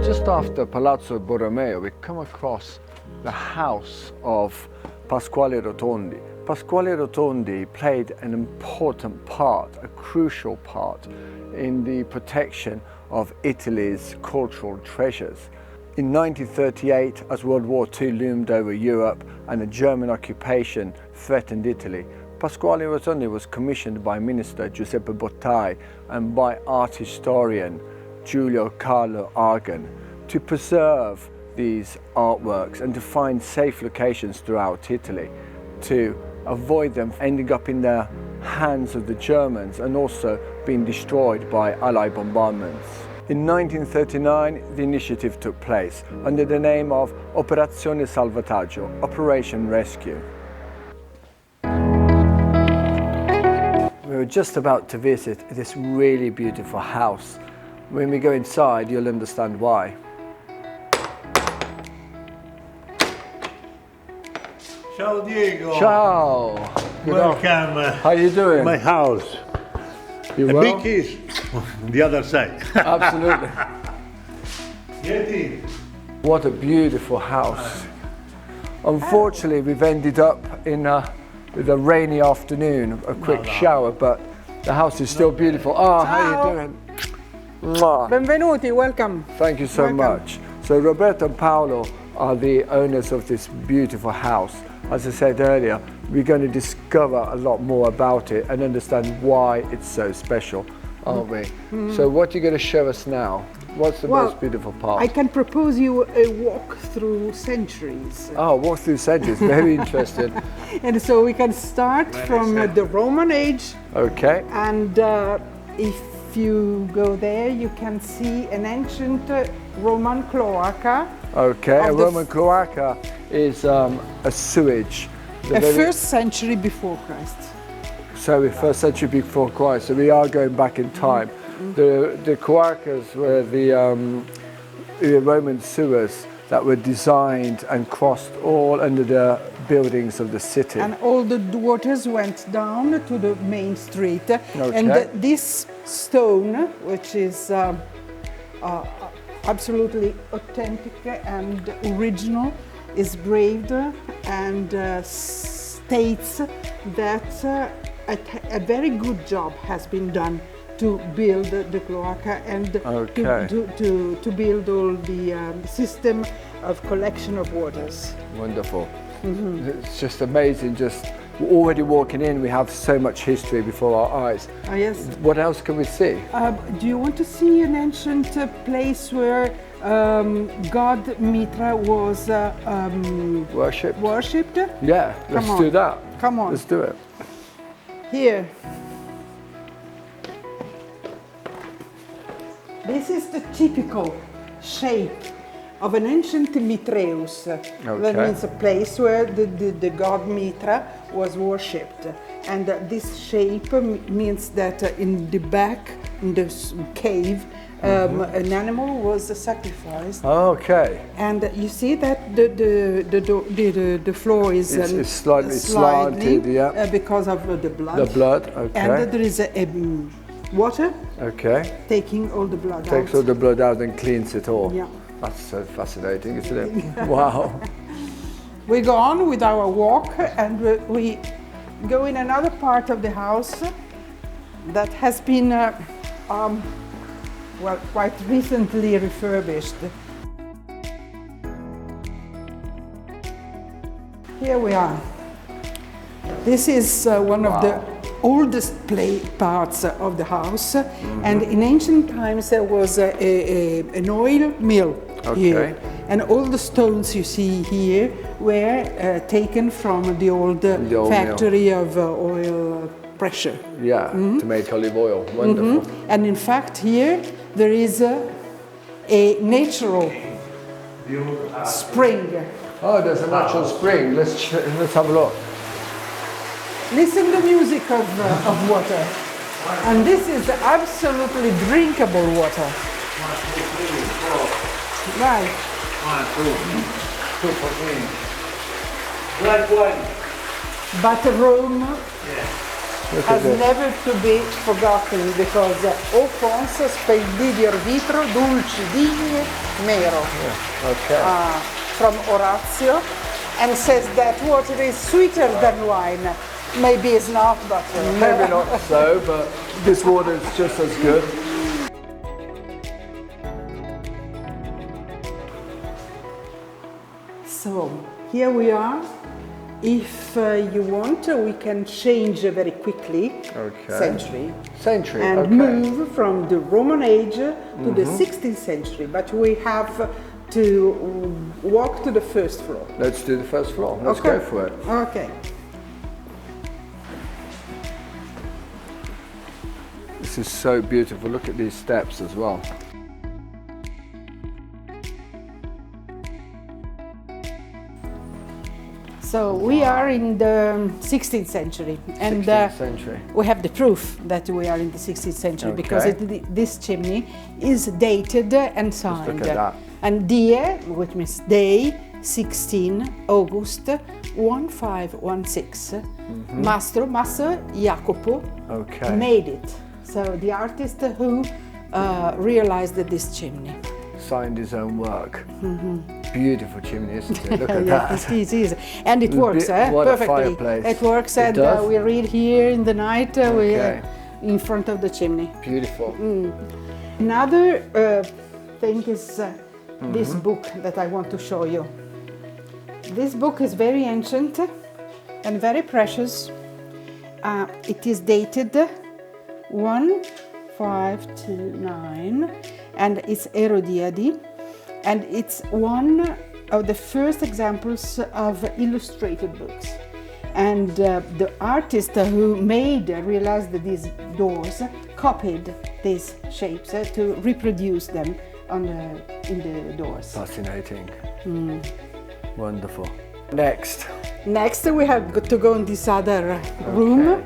Just after Palazzo Borromeo, we come across the house of Pasquale Rotondi. Pasquale Rotondi played an important part, a crucial part, in the protection of Italy's cultural treasures. In 1938, as World War II loomed over Europe and a German occupation threatened Italy, Pasquale Rotondi was commissioned by Minister Giuseppe Bottai and by art historian Giulio Carlo Argan to preserve these artworks and to find safe locations throughout Italy to avoid them ending up in the hands of the Germans and also being destroyed by Allied bombardments. In 1939, the initiative took place under the name of Operazione Salvataggio, Operation Rescue. We were just about to visit this really beautiful house. When we go inside, you'll understand why. Ciao Diego. Ciao. Welcome. How you doing? My house. You A well? big kiss on the other side. Absolutely. Get in. What a beautiful house. Unfortunately, we've ended up with a rainy afternoon, a quick shower, but the house is still beautiful. Oh, how are you doing? Mwah. Benvenuti, welcome. Thank you so much. So Roberto and Paolo are the owners of this beautiful house. As I said earlier, we're going to discover a lot more about it and understand why it's so special, aren't we? So what are you going to show us now? What's the most beautiful part? I can propose you a walk through centuries. Oh, walk through centuries, very interesting. And so we can start from the Roman age. Okay. And if you go there, you can see an ancient Roman cloaca. Okay, a Roman cloaca is a sewage. First century before Christ. So first century before Christ, so we are going back in time. The cloacas were the Roman sewers that were designed and crossed all under the buildings of the city. And all the waters went down to the main street. Okay. And this stone, which is absolutely authentic and original, is engraved and states that a very good job has been done to build the cloaca and to build all the system of collection of waters. Wonderful. It's just amazing just already walking in, we have so much history before our eyes. Oh, yes. What else can we see? Do you want to see an ancient place where God Mitra was worshipped? Yeah, let's do that. Come on. Let's do it. Here. This is the typical shape of an ancient Mitreus. That means a place where the god Mitra was worshipped. And this shape means that in the back, in the cave, an animal was sacrificed. Okay. And you see that the floor is it's slightly slanted, yeah. Because of the blood. The blood, okay. And there is a water taking all the blood out. Takes all the blood out and cleans it all. Yeah. That's so fascinating, isn't it? Wow. We go on with our walk and we go in another part of the house that has been quite recently refurbished. Here we are. This is one of the oldest parts of the house, and in ancient times there was an oil mill here, and all the stones you see here were taken from the old factory of oil pressure. Yeah, to make olive oil. Wonderful. And in fact here there is a natural spring. Oh, there's a natural spring. Let's have a look. Listen to the music of water. And this is absolutely drinkable water. Right. Black wine. But Rome has never to be forgotten because o fons splendidior vitro dulci digne mero. From Orazio, and says that water is sweeter than wine. Maybe it's not, but maybe not so, but this water is just as good. So here we are. If you want, we can change very quickly century and move from the Roman age to the 16th century. But we have to walk to the first floor. Let's do the first floor. Let's go for it. Okay. This is so beautiful. Look at these steps as well. So we are in the 16th century, and 16th century. We have the proof that we are in the 16th century because this chimney is dated and signed. Just look at that. And die, which means day, 16 August 1516. Master Jacopo made it. So the artist who realized this chimney. Signed his own work. Beautiful chimney, isn't it? Look at that. It is. And it works what perfectly. A fireplace. It works, and we read here in the night in front of the chimney. Beautiful. Another thing is this book that I want to show you. This book is very ancient and very precious. It is dated 1529 and it's Erodiadi, and it's one of the first examples of illustrated books. And the artist who realized these doors copied these shapes to reproduce them in the doors. Fascinating. Wonderful. Next we have to go in this other room,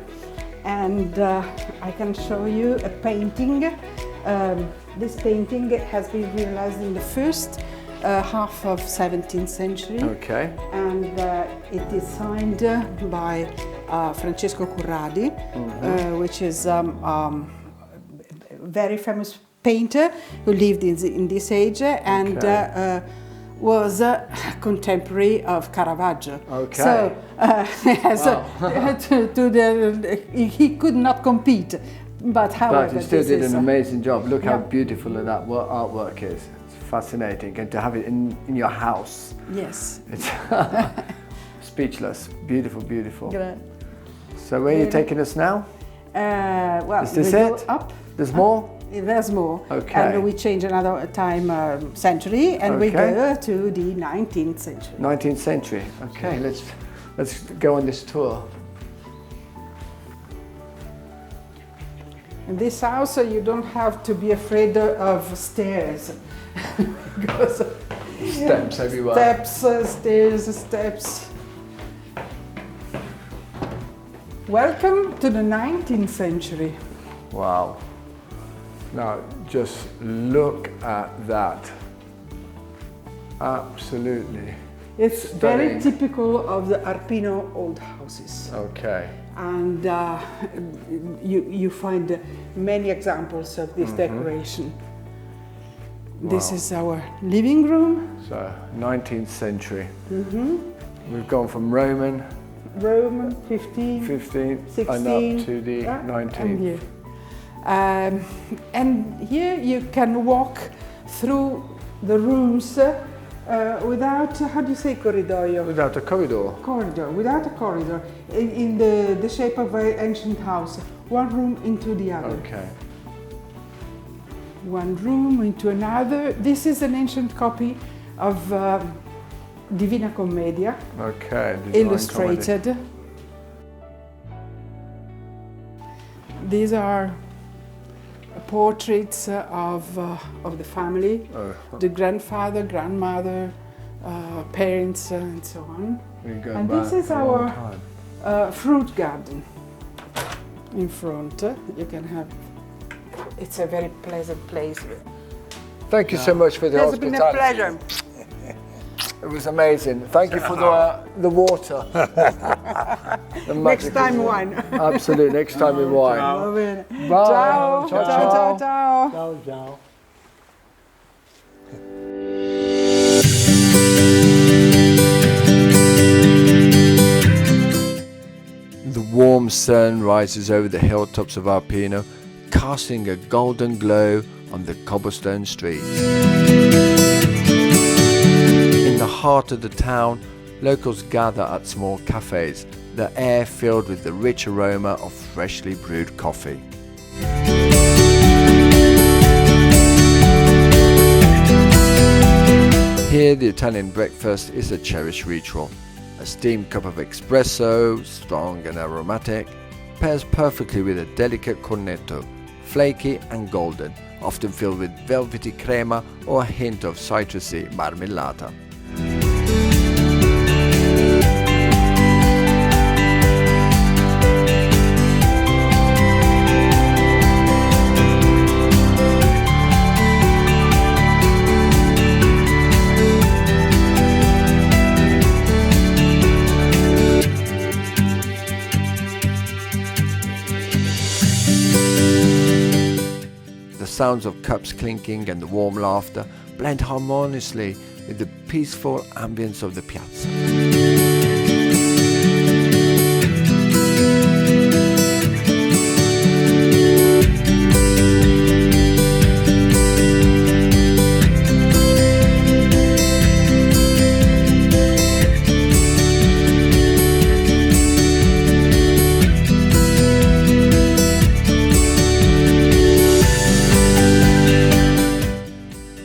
and I can show you a painting. This painting has been realized in the first half of 17th century. And it is signed by Francesco Corradi, which is a very famous painter who lived in this age and was a contemporary of Caravaggio. So he could not compete. But however, he still did an amazing job. Look how beautiful that artwork is. It's fascinating, and to have it in your house. Yes. It's speechless. Beautiful, beautiful. So where are you taking us now? Well, Is this we go it? up. There's more? There's more. Okay. And we change another time century, and we Okay. go to the 19th century. 19th century. Okay, let's go on this tour. In this house, you don't have to be afraid of stairs. Because Steps everywhere. steps. Welcome to the 19th century. Wow. Now, just look at that. Absolutely. It's Stunning. very typical of the Arpino old houses. Okay. And you find many examples of this decoration. This is our living room. So, 19th century. We've gone from Roman, 15th, 15th, 16th, and up to the yeah, 19th. And here. And here you can walk through the rooms without, how do you say corridoio? Without a corridor. Corridor, without a corridor, in the shape of an ancient house, one room into the other. Okay. One room into another. This is an ancient copy of Divina Commedia, Okay. Divine illustrated. Comedy. These are portraits of the family, the grandfather, grandmother, parents, and so on. We go And back this is a long our time. fruit garden in front. You can have. It's a very pleasant place. Thank you so much for the It's been hospitality. a pleasure. It was amazing. Thank you for the water. The Next magic time of- wine. Absolutely. Next time in wine. Va bene. Bye. Ciao. Ciao, Ciao, ciao. ciao, ciao. Ciao, ciao. The warm sun rises over the hilltops of Arpino, casting a golden glow on the cobblestone streets. In the heart of the town, locals gather at small cafes, the air filled with the rich aroma of freshly brewed coffee. Here, the Italian breakfast is a cherished ritual. A steamed cup of espresso, strong and aromatic, pairs perfectly with a delicate cornetto, flaky and golden, often filled with velvety crema or a hint of citrusy marmellata. The sounds of cups clinking and the warm laughter blend harmoniously with the peaceful ambience of the piazza.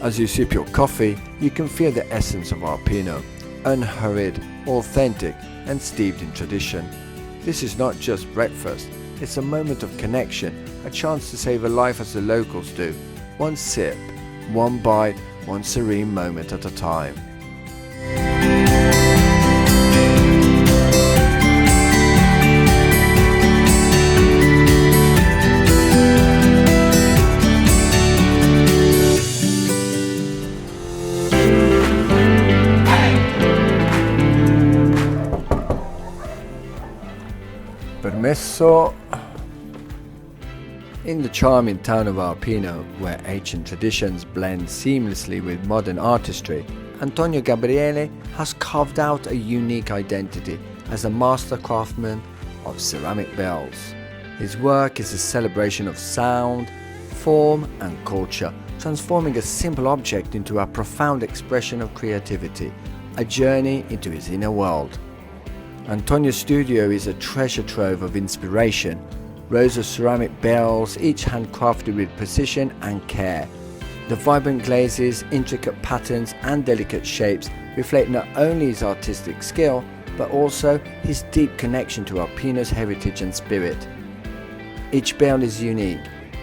As you sip your coffee, you can feel the essence of Arpino, unhurried, authentic, and steeped in tradition. This is not just breakfast, it's a moment of connection, a chance to savor life as the locals do, one sip, one bite, one serene moment at a time. Permesso. In the charming town of Arpino, where ancient traditions blend seamlessly with modern artistry, Antonio Gabriele has carved out a unique identity as a master craftsman of ceramic bells. His work is a celebration of sound, form and culture, transforming a simple object into a profound expression of creativity, a journey into his inner world. Antonio's studio is a treasure trove of inspiration. Rows of ceramic barrels, each handcrafted with precision and care. The vibrant glazes, intricate patterns and delicate shapes reflect not only his artistic skill, but also his deep connection to Arpino's heritage and spirit. Each barrel is unique,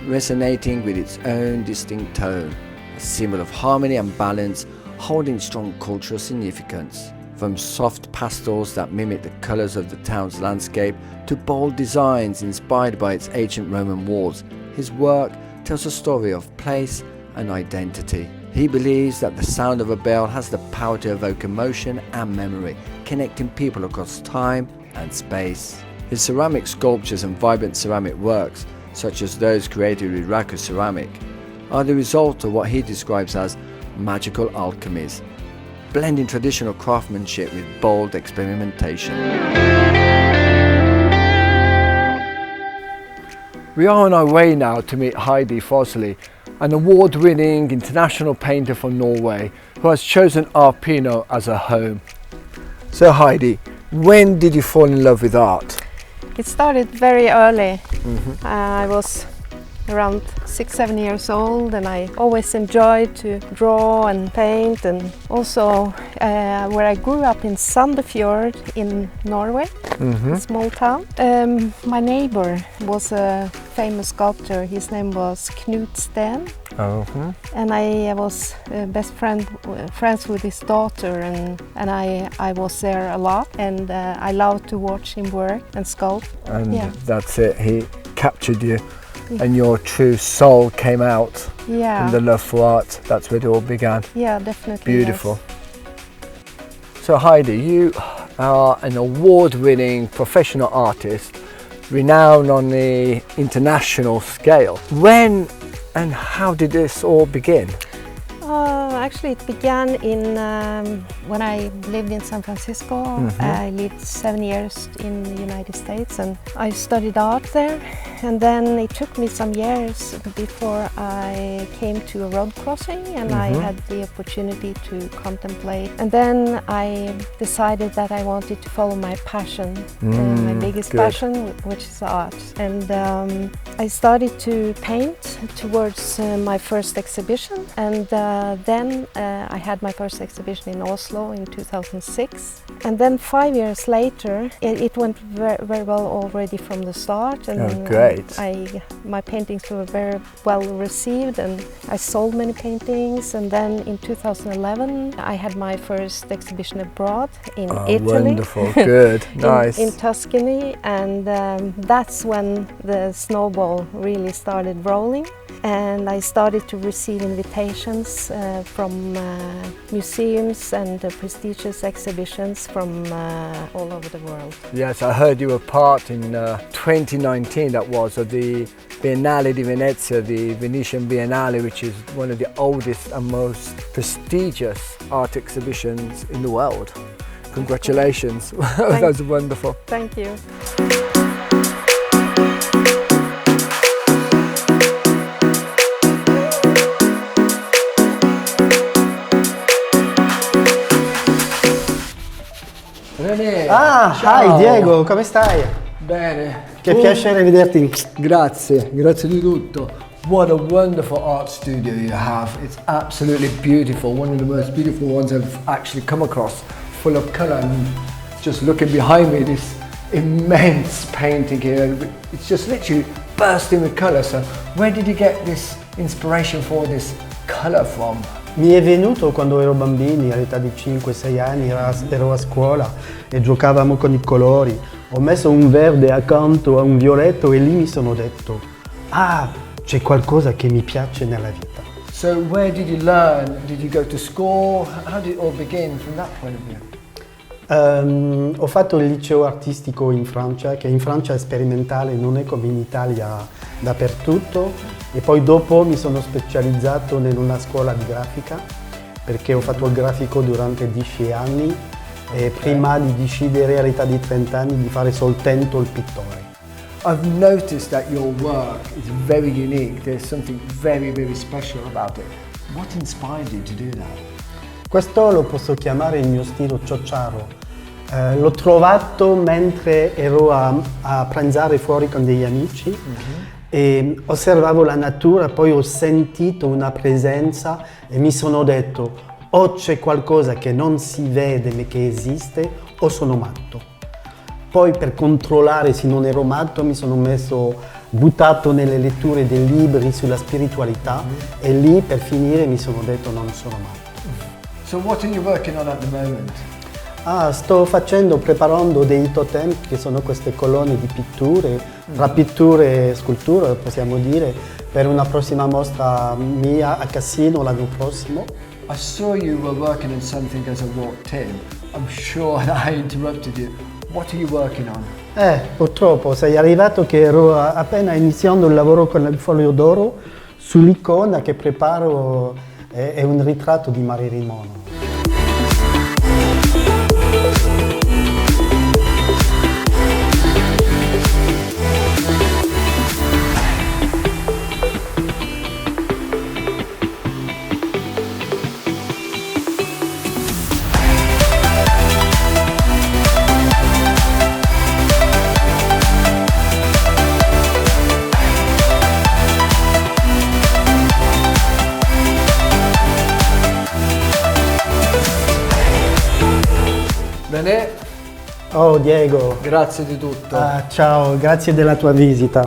resonating with its own distinct tone, a symbol of harmony and balance, holding strong cultural significance. From soft pastels that mimic the colours of the town's landscape to bold designs inspired by its ancient Roman walls, his work tells a story of place and identity. He believes that the sound of a bell has the power to evoke emotion and memory, connecting people across time and space. His ceramic sculptures and vibrant ceramic works, such as those created with Racco ceramic, are the result of what he describes as magical alchemies, blending traditional craftsmanship with bold experimentation. We are on our way now to meet Heidi Fosley, an award-winning international painter from Norway who has chosen Arpino as a home. So Heidi, when did you fall in love with art? It started very early. I was around 6-7 years old, and I always enjoyed to draw and paint, and also where I grew up in Sandefjord in Norway, a small town. My neighbor was a famous sculptor. His name was Knut Steen, and I was best friends with his daughter, and I was there a lot, and I loved to watch him work and sculpt. And that's it, he captured you. And your true soul came out from the love for art. That's where it all began. Yeah, definitely. Beautiful. Yes. So Heidi, you are an award-winning professional artist, renowned on the international scale. When and how did this all begin? Actually, it began in when I lived in San Francisco. I lived 7 years in the United States, and I studied art there. And then it took me some years before I came to a road crossing, and I had the opportunity to contemplate. And then I decided that I wanted to follow my passion, my biggest passion, which is art. And I started to paint towards my first exhibition, and then I had my first exhibition in Oslo in 2006. And then 5 years later, it went very well already from the start. And great. My paintings were very well received, and I sold many paintings. And then in 2011, I had my first exhibition abroad in Italy. Wonderful, good, nice. In Tuscany, and that's when the snowball really started rolling. And I started to receive invitations from museums and prestigious exhibitions from all over the world. Yes, I heard you were part in 2019, that was, of the Biennale di Venezia, the Venetian Biennale, which is one of the oldest and most prestigious art exhibitions in the world. Congratulations, that was wonderful. Thank you. Hi Diego, come stai? Bene. Che piacere vederti. Grazie, grazie di tutto. What a wonderful art studio you have. It's absolutely beautiful. One of the most beautiful ones I've actually come across, full of colour. And just looking behind me, this immense painting here. It's just literally bursting with colour. So where did you get this inspiration for this colour from? Mi è venuto quando ero bambini, all'età di 5-6 anni, ero a scuola e giocavamo con i colori. Ho messo un verde accanto a un violetto e lì mi sono detto, c'è qualcosa che mi piace nella vita. So where did you learn? Did you go to school? How did it all begin from that point of view? Ho fatto il liceo artistico in Francia, che in Francia è sperimentale, non è come in Italia dappertutto. E poi dopo mi sono specializzato in una scuola di grafica, perché ho fatto il grafico durante 10 anni e prima di decidere all'età di 30 anni di fare soltanto il pittore. I've noticed that your work is very unique. There's something very, very special about it. What inspired you to do that? Questo lo posso chiamare il mio stile ciociaro. L'ho trovato mentre ero a pranzare fuori con degli amici e osservavo la natura, poi ho sentito una presenza e mi sono detto o c'è qualcosa che non si vede ma che esiste o sono matto. Poi per controllare se non ero matto mi sono buttato nelle letture dei libri sulla spiritualità e lì per finire mi sono detto non sono matto. So what are you working on at the moment? Sto preparando dei totem che sono queste colonne di pitture, tra pitture e sculture possiamo dire, per una prossima mostra mia a Cassino l'anno prossimo. I saw you were working on something as I walked in. I'm sure that I interrupted you. What are you working on? Purtroppo sei arrivato che ero appena iniziando il lavoro con il foglio d'oro sull'icona che preparo, è un ritratto di Marilyn Monroe. Bene. Oh Diego. Grazie di tutto. Ciao, grazie della tua visita.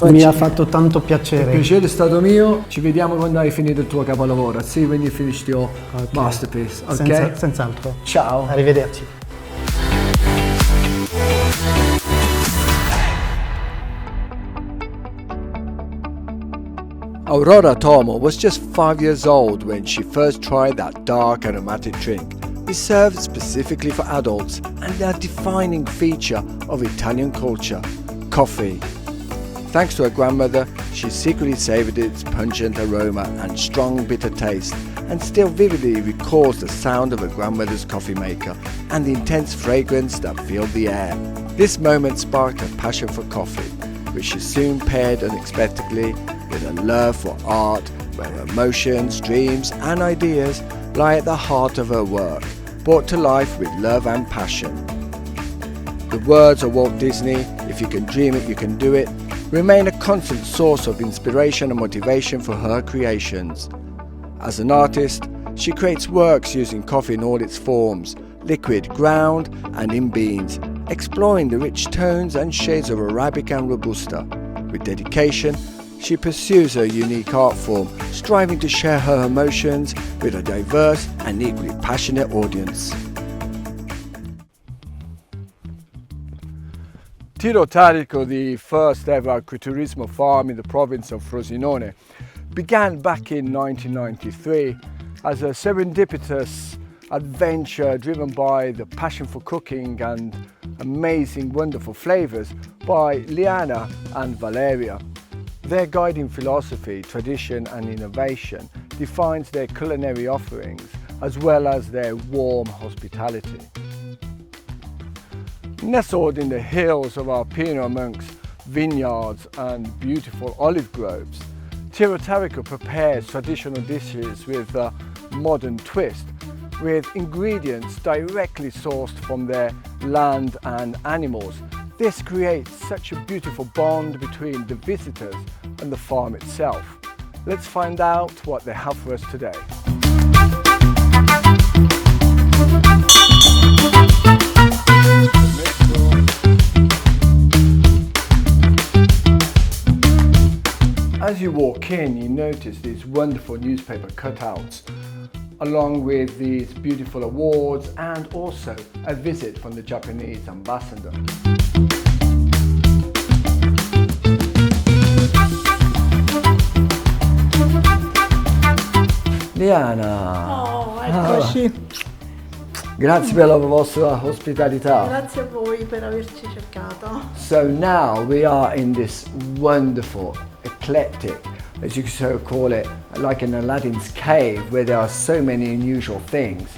Mi ha fatto tanto piacere. Il piacere è stato mio. Ci vediamo quando hai finito il tuo capolavoro. See you when you finished your masterpiece. Ok? Senz'altro. Ciao. Arrivederci. Aurora Tomo was just 5 years old when she first tried that dark aromatic drink. It's served specifically for adults and a defining feature of Italian culture, coffee. Thanks to her grandmother, she secretly savoured its pungent aroma and strong bitter taste, and still vividly recalls the sound of her grandmother's coffee maker and the intense fragrance that filled the air. This moment sparked her passion for coffee, which she soon paired unexpectedly with a love for art, where emotions, dreams and ideas lie at the heart of her work, brought to life with love and passion. The words of Walt Disney, "If you can dream it, you can do it," remain a constant source of inspiration and motivation for her creations. As an artist, she creates works using coffee in all its forms, liquid, ground and in beans, exploring the rich tones and shades of Arabica and Robusta. With dedication, she pursues her unique art form, striving to share her emotions with a diverse and equally passionate audience. Tiro Tarico, the first ever agriturismo farm in the province of Frosinone, began back in 1993 as a serendipitous adventure driven by the passion for cooking and amazing, wonderful flavours by Liana and Valeria. Their guiding philosophy, tradition and innovation defines their culinary offerings as well as their warm hospitality. Nestled in the hills of Arpino amongst vineyards and beautiful olive groves, Tiro Tarico prepares traditional dishes with a modern twist, with ingredients directly sourced from their land and animals. This creates such a beautiful bond between the visitors and the farm itself. Let's find out what they have for us today. As you walk in, you notice these wonderful newspaper cutouts, along with these beautiful awards and also a visit from the Japanese ambassador. Liana! Oh, eccoci! Grazie per la vostra ospitalità. Grazie a voi per averci cercato. So now we are in this wonderful, eclectic, as you so call it, like in Aladdin's cave, where there are so many unusual things.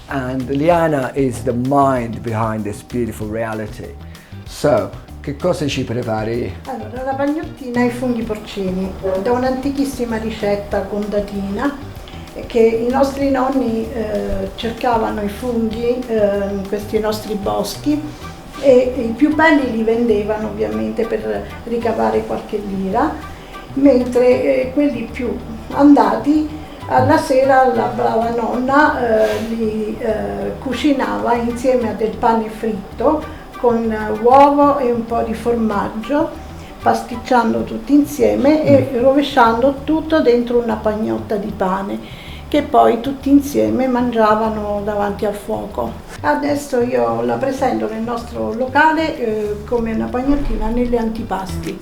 And Liana is the mind behind this beautiful reality. So, che cosa ci prepari? Allora, la pagnottina ai funghi porcini, da un'antichissima ricetta contatina che i nostri nonni cercavano i funghi in questi nostri boschi e i più belli li vendevano ovviamente per ricavare qualche lira, mentre quelli più andati alla sera la brava nonna li cucinava insieme a del pane fritto con uovo e un po' di formaggio, pasticciando tutti insieme e rovesciando tutto dentro una pagnotta di pane che poi tutti insieme mangiavano davanti al fuoco. Adesso io la presento nel nostro locale come una pagnottina negli antipasti.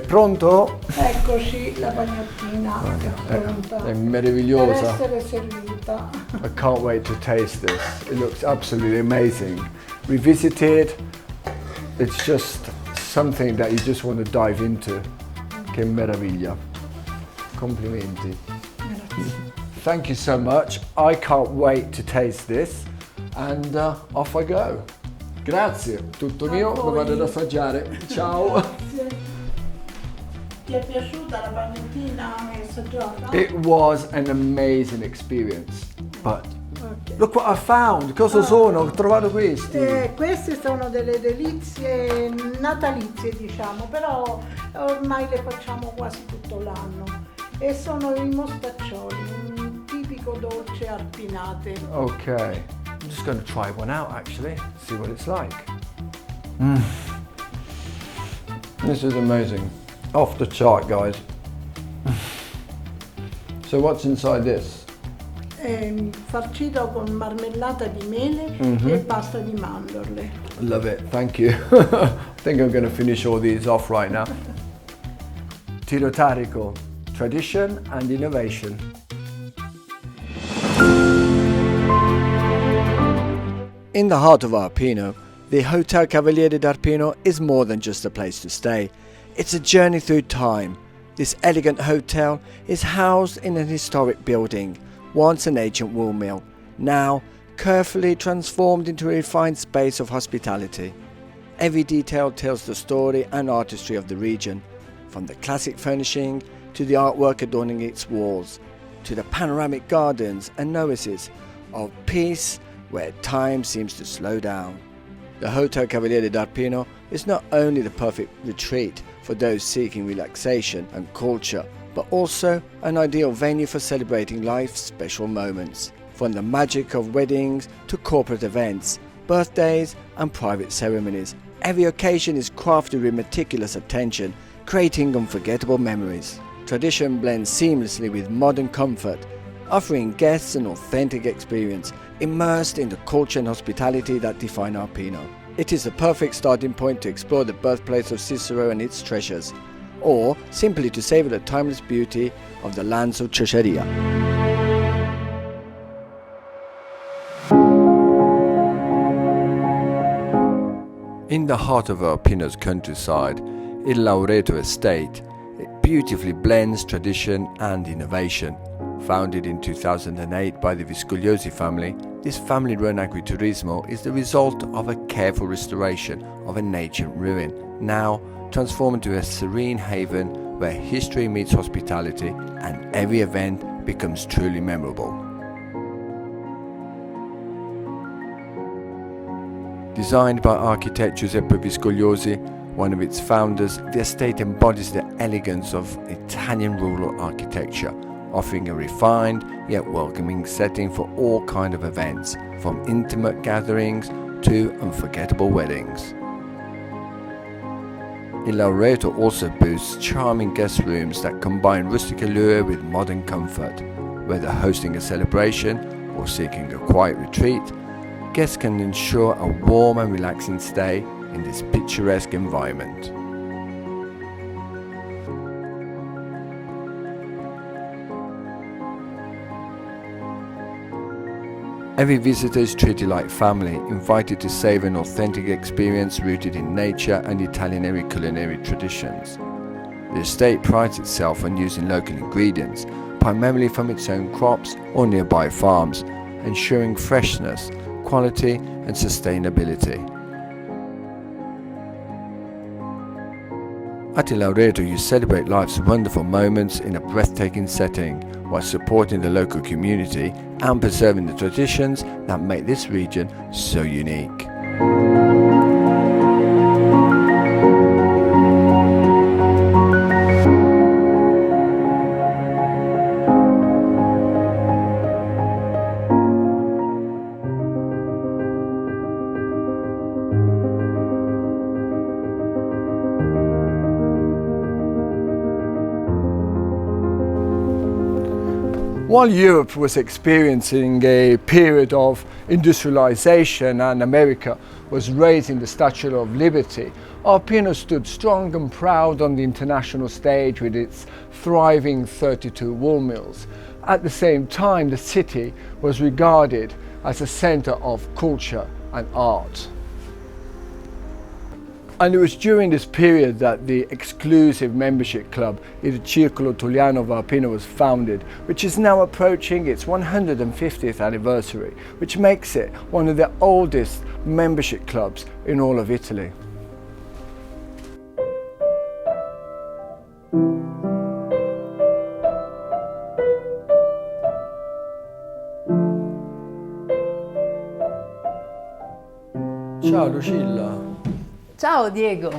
Pronto? Eccoci, la pagnottina è pronta. È meravigliosa. Per essere servita. I can't wait to taste this. It looks absolutely amazing. We visited. It's just something that you just want to dive into. Che meraviglia. Complimenti. Thank you so much. I can't wait to taste this. And off I go. Grazie. Tutto mio. Lo vado ad assaggiare. Ciao. Grazie. Ti è piaciuta la pagnottina assaggiata? It was an amazing experience. But look what I found. Cosa sono? Ho trovato questi. Queste sono delle delizie natalizie, diciamo, però ormai le facciamo quasi tutto l'anno. E sono i mostaccioli, un tipico dolce arpinate. Okay. I'm just going to try one out actually. See what it's like. This is amazing. Off the chart, guys. So what's inside this? Farcito con marmellata di mele e pasta di mandorle. Love it, thank you. I think I'm going to finish all these off right now. Tiro Tarico, tradition and innovation. In the heart of Arpino, the Hotel Cavaliere d'Arpino is more than just a place to stay. It's a journey through time. This elegant hotel is housed in an historic building, once an ancient wool mill, now carefully transformed into a refined space of hospitality. Every detail tells the story and artistry of the region, from the classic furnishing to the artwork adorning its walls, to the panoramic gardens and oases of peace where time seems to slow down. The Hotel Cavaliere d'Arpino is not only the perfect retreat for those seeking relaxation and culture, but also an ideal venue for celebrating life's special moments, from the magic of weddings to corporate events, birthdays and private ceremonies. Every occasion is crafted with meticulous attention, creating unforgettable memories. Tradition blends seamlessly with modern comfort, offering guests an authentic experience, immersed in the culture and hospitality that define Arpino. It is the perfect starting point to explore the birthplace of Cicero and its treasures, or simply to savor the timeless beauty of the lands of Ciociaria. In the heart of Arpino's countryside, Il Loreto Estate, it beautifully blends tradition and innovation. Founded in 2008 by the Viscolosi family, this family-run agriturismo is the result of a careful restoration of an ancient ruin, now transformed into a serene haven where history meets hospitality and every event becomes truly memorable. Designed by architect Giuseppe Viscolosi, one of its founders, the estate embodies the elegance of Italian rural architecture, offering a refined yet welcoming setting for all kinds of events, from intimate gatherings to unforgettable weddings. Il Loreto also boasts charming guest rooms that combine rustic allure with modern comfort. Whether hosting a celebration or seeking a quiet retreat, guests can ensure a warm and relaxing stay in this picturesque environment. Every visitor is treated like family, invited to savor an authentic experience rooted in nature and Italian culinary traditions. The estate prides itself on using local ingredients, primarily from its own crops or nearby farms, ensuring freshness, quality and sustainability. At Loreto, you celebrate life's wonderful moments in a breathtaking setting while supporting the local community and preserving the traditions that make this region so unique. While Europe was experiencing a period of industrialization and America was raising the Statue of Liberty, Arpino stood strong and proud on the international stage with its thriving 32 wool mills. At the same time, the city was regarded as a center of culture and art. And it was during this period that the exclusive membership club, the Circolo Tulliano di Arpino, was founded, which is now approaching its 150th anniversary, which makes it one of the oldest membership clubs in all of Italy. Ciao Lucilla. Ciao Diego.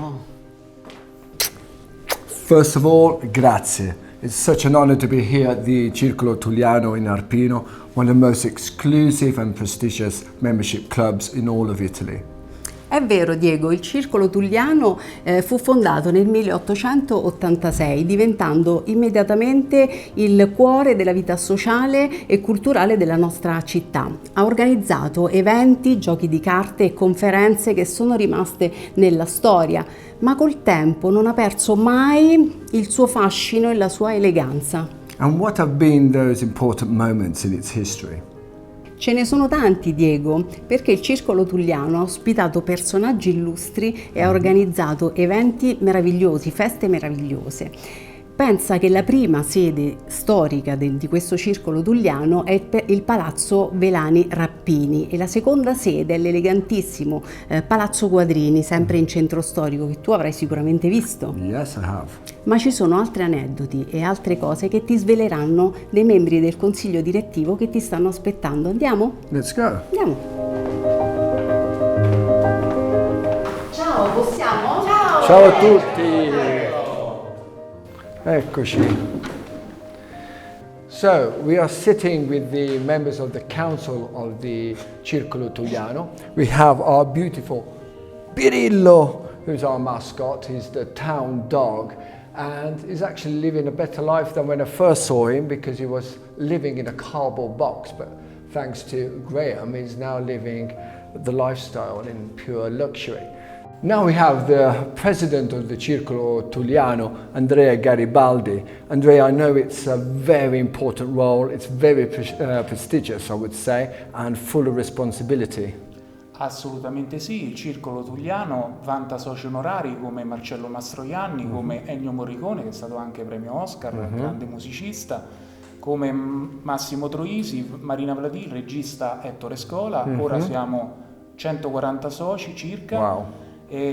First of all, grazie. It's such an honor to be here at the Circolo Tulliano in Arpino, one of the most exclusive and prestigious membership clubs in all of Italy. È vero Diego, il Circolo Tulliano fu fondato nel 1886, diventando immediatamente il cuore della vita sociale e culturale della nostra città. Ha organizzato eventi, giochi di carte e conferenze che sono rimaste nella storia, ma col tempo non ha perso mai il suo fascino e la sua eleganza. And what have been those important moments in its history? Ce ne sono tanti, Diego, perché il Circolo Tulliano ha ospitato personaggi illustri e ha organizzato eventi meravigliosi, feste meravigliose. Pensa che la prima sede storica di questo Circolo Tulliano è il Palazzo Velani-Rappini e la seconda sede è l'elegantissimo Palazzo Quadrini, sempre in centro storico, che tu avrai sicuramente visto. Yes, I have. Ma ci sono altri aneddoti e altre cose che ti sveleranno dei membri del consiglio direttivo che ti stanno aspettando. Andiamo? Let's go. Andiamo. Ciao, possiamo? Ciao! Ciao a tutti! Eccoci. So, we are sitting with the members of the council of the Circolo Tulliano. We have our beautiful Pirillo, who's our mascot. He's the town dog, and he's actually living a better life than when I first saw him, because he was living in a cardboard box, but thanks to Graham, he's now living the lifestyle in pure luxury. Now we have the president of the Circolo Tulliano, Andrea Garibaldi. Andrea, I know it's a very important role, it's very prestigious, I would say, and full of responsibility. Assolutamente sì, il Circolo Tulliano vanta soci onorari come Marcello Mastroianni, come Ennio Morricone, che è stato anche premio Oscar, grande musicista, come Massimo Troisi, Marina Vladì, regista Ettore Scola. Ora siamo 140 soci circa. Wow.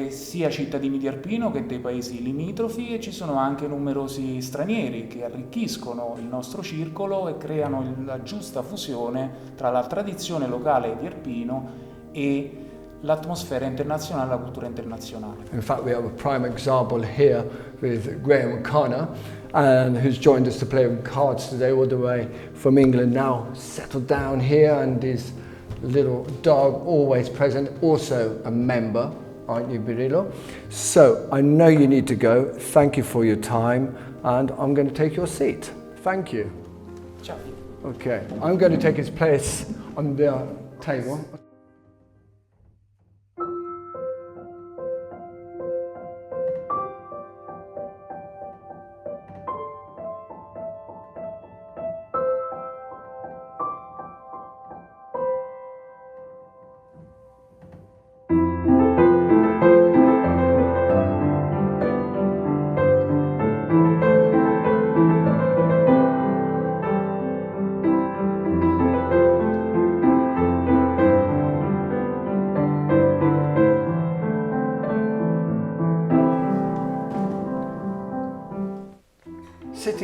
Sia cittadini di Arpino che dei paesi limitrofi, e ci sono anche numerosi stranieri che arricchiscono il nostro circolo e creano la giusta fusione tra la tradizione locale di Arpino e l'atmosfera internazionale, la cultura internazionale. In fact, we have a prime example here with Graham Connor, and who's joined us to play with cards today all the way from England, now settled down here, and his little dog always present, also a member. Aren't you, Birillo? So, I know you need to go. Thank you for your time, and I'm going to take your seat. Thank you. Ciao. Okay, I'm going to take his place on the table.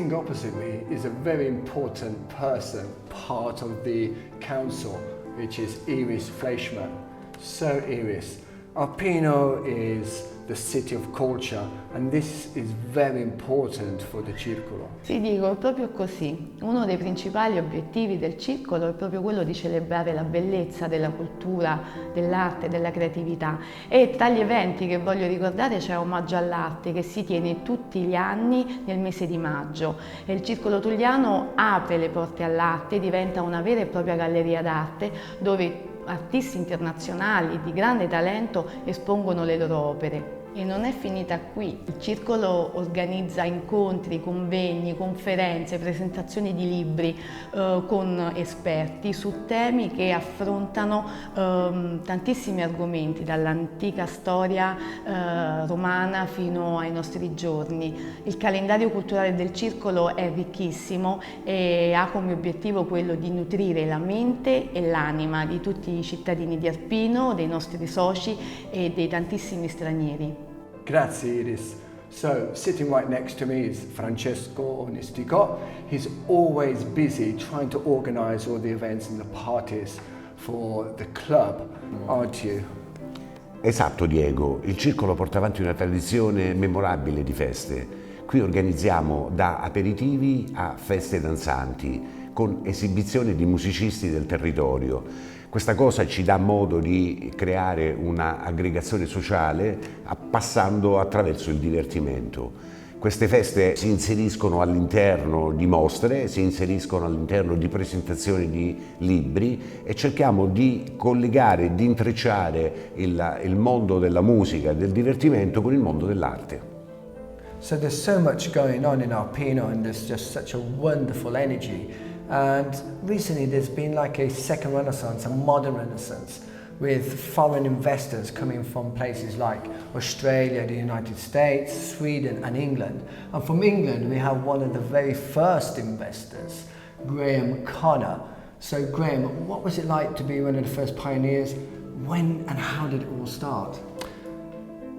sitting opposite me is a very important person, part of the council, which is Iris Fleischmann. So Iris, Arpino is the city of culture and this is very important for the Circolo. Sì, dico, è proprio così. Uno dei principali obiettivi del Circolo è proprio quello di celebrare la bellezza della cultura, dell'arte, della creatività. E tra gli eventi che voglio ricordare c'è Omaggio all'arte che si tiene tutti gli anni nel mese di maggio. E il Circolo Tulliano apre le porte all'arte, diventa una vera e propria galleria d'arte dove artisti internazionali di grande talento espongono le loro opere. E non è finita qui, il Circolo organizza incontri, convegni, conferenze, presentazioni di libri con esperti su temi che affrontano tantissimi argomenti, dall'antica storia romana fino ai nostri giorni. Il calendario culturale del Circolo è ricchissimo e ha come obiettivo quello di nutrire la mente e l'anima di tutti i cittadini di Arpino, dei nostri soci e dei tantissimi stranieri. Grazie Iris. So, sitting right next to me is Francesco Onistico. He's always busy trying to organize all the events and the parties for the club, aren't you? Esatto Diego, il Circolo porta avanti una tradizione memorabile di feste. Qui organizziamo da aperitivi a feste danzanti, con esibizioni di musicisti del territorio. Questa cosa ci dà modo di creare una aggregazione sociale passando attraverso il divertimento. Queste feste si inseriscono all'interno di mostre, si inseriscono all'interno di presentazioni di libri e cerchiamo di collegare, di intrecciare il mondo della musica e del divertimento con il mondo dell'arte. So there's so much going on in Arpino and there's just such a wonderful energy. And recently there's been like a second renaissance, a modern renaissance, with foreign investors coming from places like Australia, the United States, Sweden and England. And from England we have one of the very first investors, Graham Connor. So Graham, what was it like to be one of the first pioneers? When and how did it all start?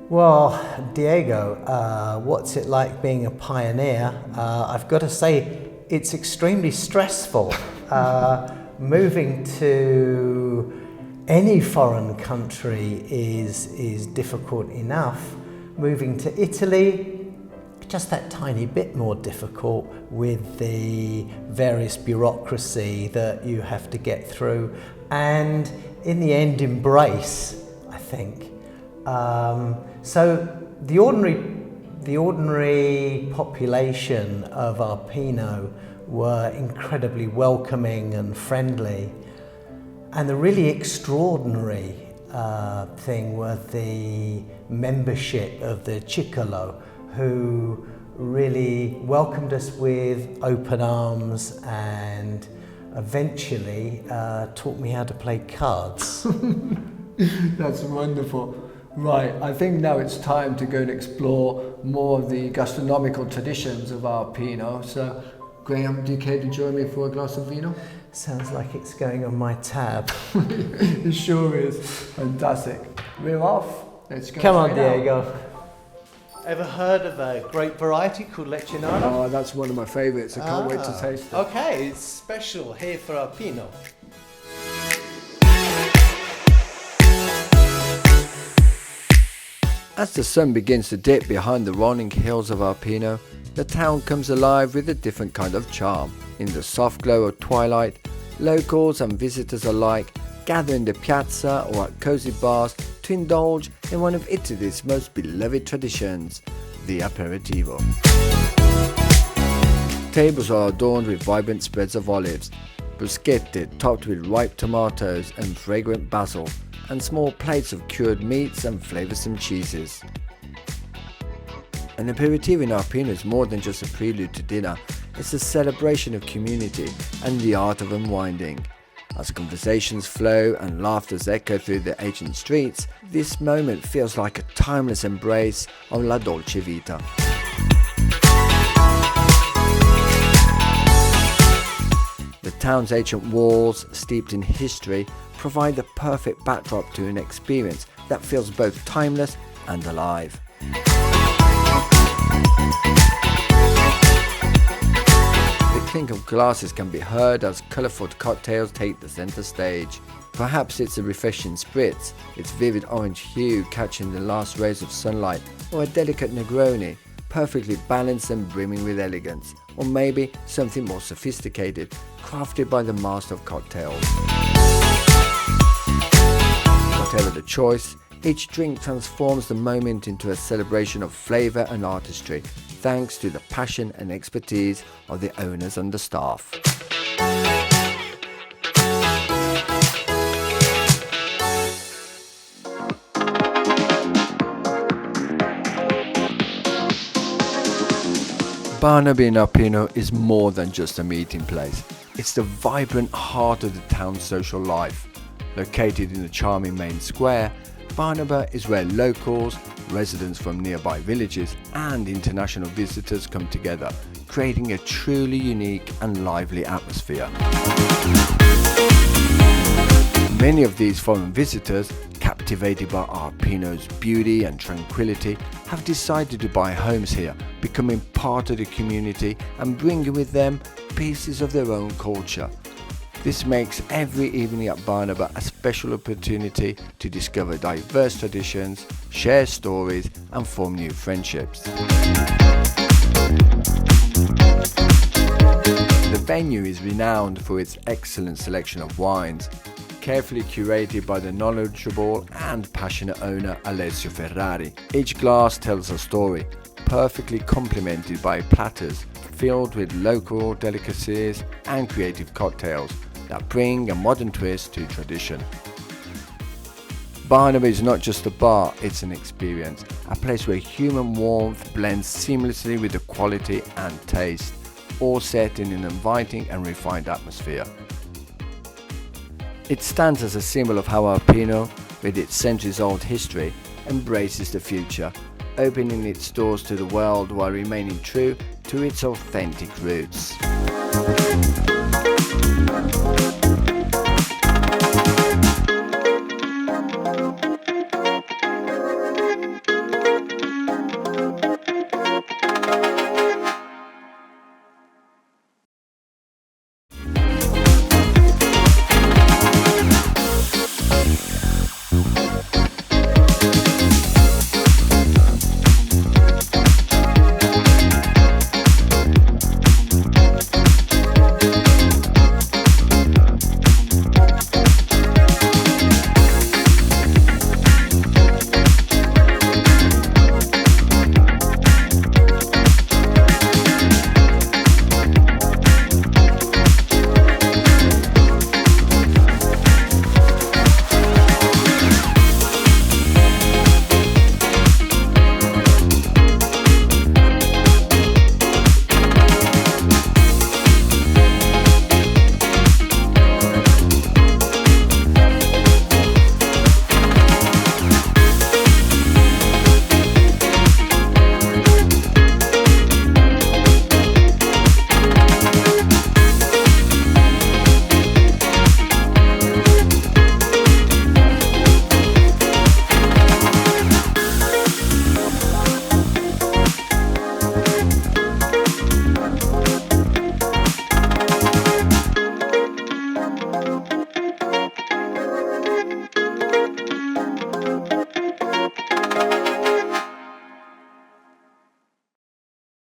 Well, Diego, what's it like being a pioneer? I've got to say, it's extremely stressful. Moving to any foreign country is difficult enough. Moving to Italy, just that tiny bit more difficult with the various bureaucracy that you have to get through, and in the end embrace, I think. So the ordinary population of Arpino were incredibly welcoming and friendly. And the really extraordinary thing was the membership of the Circolo, who really welcomed us with open arms and eventually taught me how to play cards. That's wonderful. Right, I think now it's time to go and explore more of the gastronomical traditions of Arpino. So, Graham, do you care to join me for a glass of vino? Sounds like it's going on my tab. It sure is. Fantastic. We're off. Let's go. Come on, Diego. Ever heard of a grape variety called Leccinado? Oh, that's one of my favourites. I can't wait to taste it. Okay, it's special here for Arpino. As the sun begins to dip behind the rolling hills of Arpino, the town comes alive with a different kind of charm. In the soft glow of twilight, locals and visitors alike gather in the piazza or at cosy bars to indulge in one of Italy's most beloved traditions, the Apperitivo. Tables are adorned with vibrant spreads of olives, bruschette topped with ripe tomatoes and fragrant basil, and small plates of cured meats and flavoursome cheeses. An aperitivo in Arpino is more than just a prelude to dinner, it's a celebration of community and the art of unwinding. As conversations flow and laughters echo through the ancient streets, this moment feels like a timeless embrace of la dolce vita. The town's ancient walls, steeped in history, provide the perfect backdrop to an experience that feels both timeless and alive. clink of glasses can be heard as colourful cocktails take the centre stage. Perhaps it's a refreshing spritz, its vivid orange hue catching the last rays of sunlight, or a delicate Negroni, perfectly balanced and brimming with elegance, or maybe something more sophisticated, crafted by the master of cocktails. Whatever the choice, each drink transforms the moment into a celebration of flavour and artistry, thanks to the passion and expertise of the owners and the staff. Barabino and Arpino is more than just a meeting place. It's the vibrant heart of the town's social life. Located in the charming main square, Barabino is where locals, residents from nearby villages and international visitors come together, creating a truly unique and lively atmosphere. Many of these foreign visitors, captivated by Arpino's beauty and tranquility, have decided to buy homes here, becoming part of the community and bringing with them pieces of their own culture. This makes every evening at Barabino a special opportunity to discover diverse traditions, share stories and form new friendships. The venue is renowned for its excellent selection of wines, carefully curated by the knowledgeable and passionate owner Alessio Ferrari. Each glass tells a story, perfectly complemented by platters filled with local delicacies and creative cocktails that bring a modern twist to tradition. Barabino is not just a bar, it's an experience, a place where human warmth blends seamlessly with the quality and taste, all set in an inviting and refined atmosphere. It stands as a symbol of how Arpino, with its centuries-old history, embraces the future, opening its doors to the world while remaining true to its authentic roots.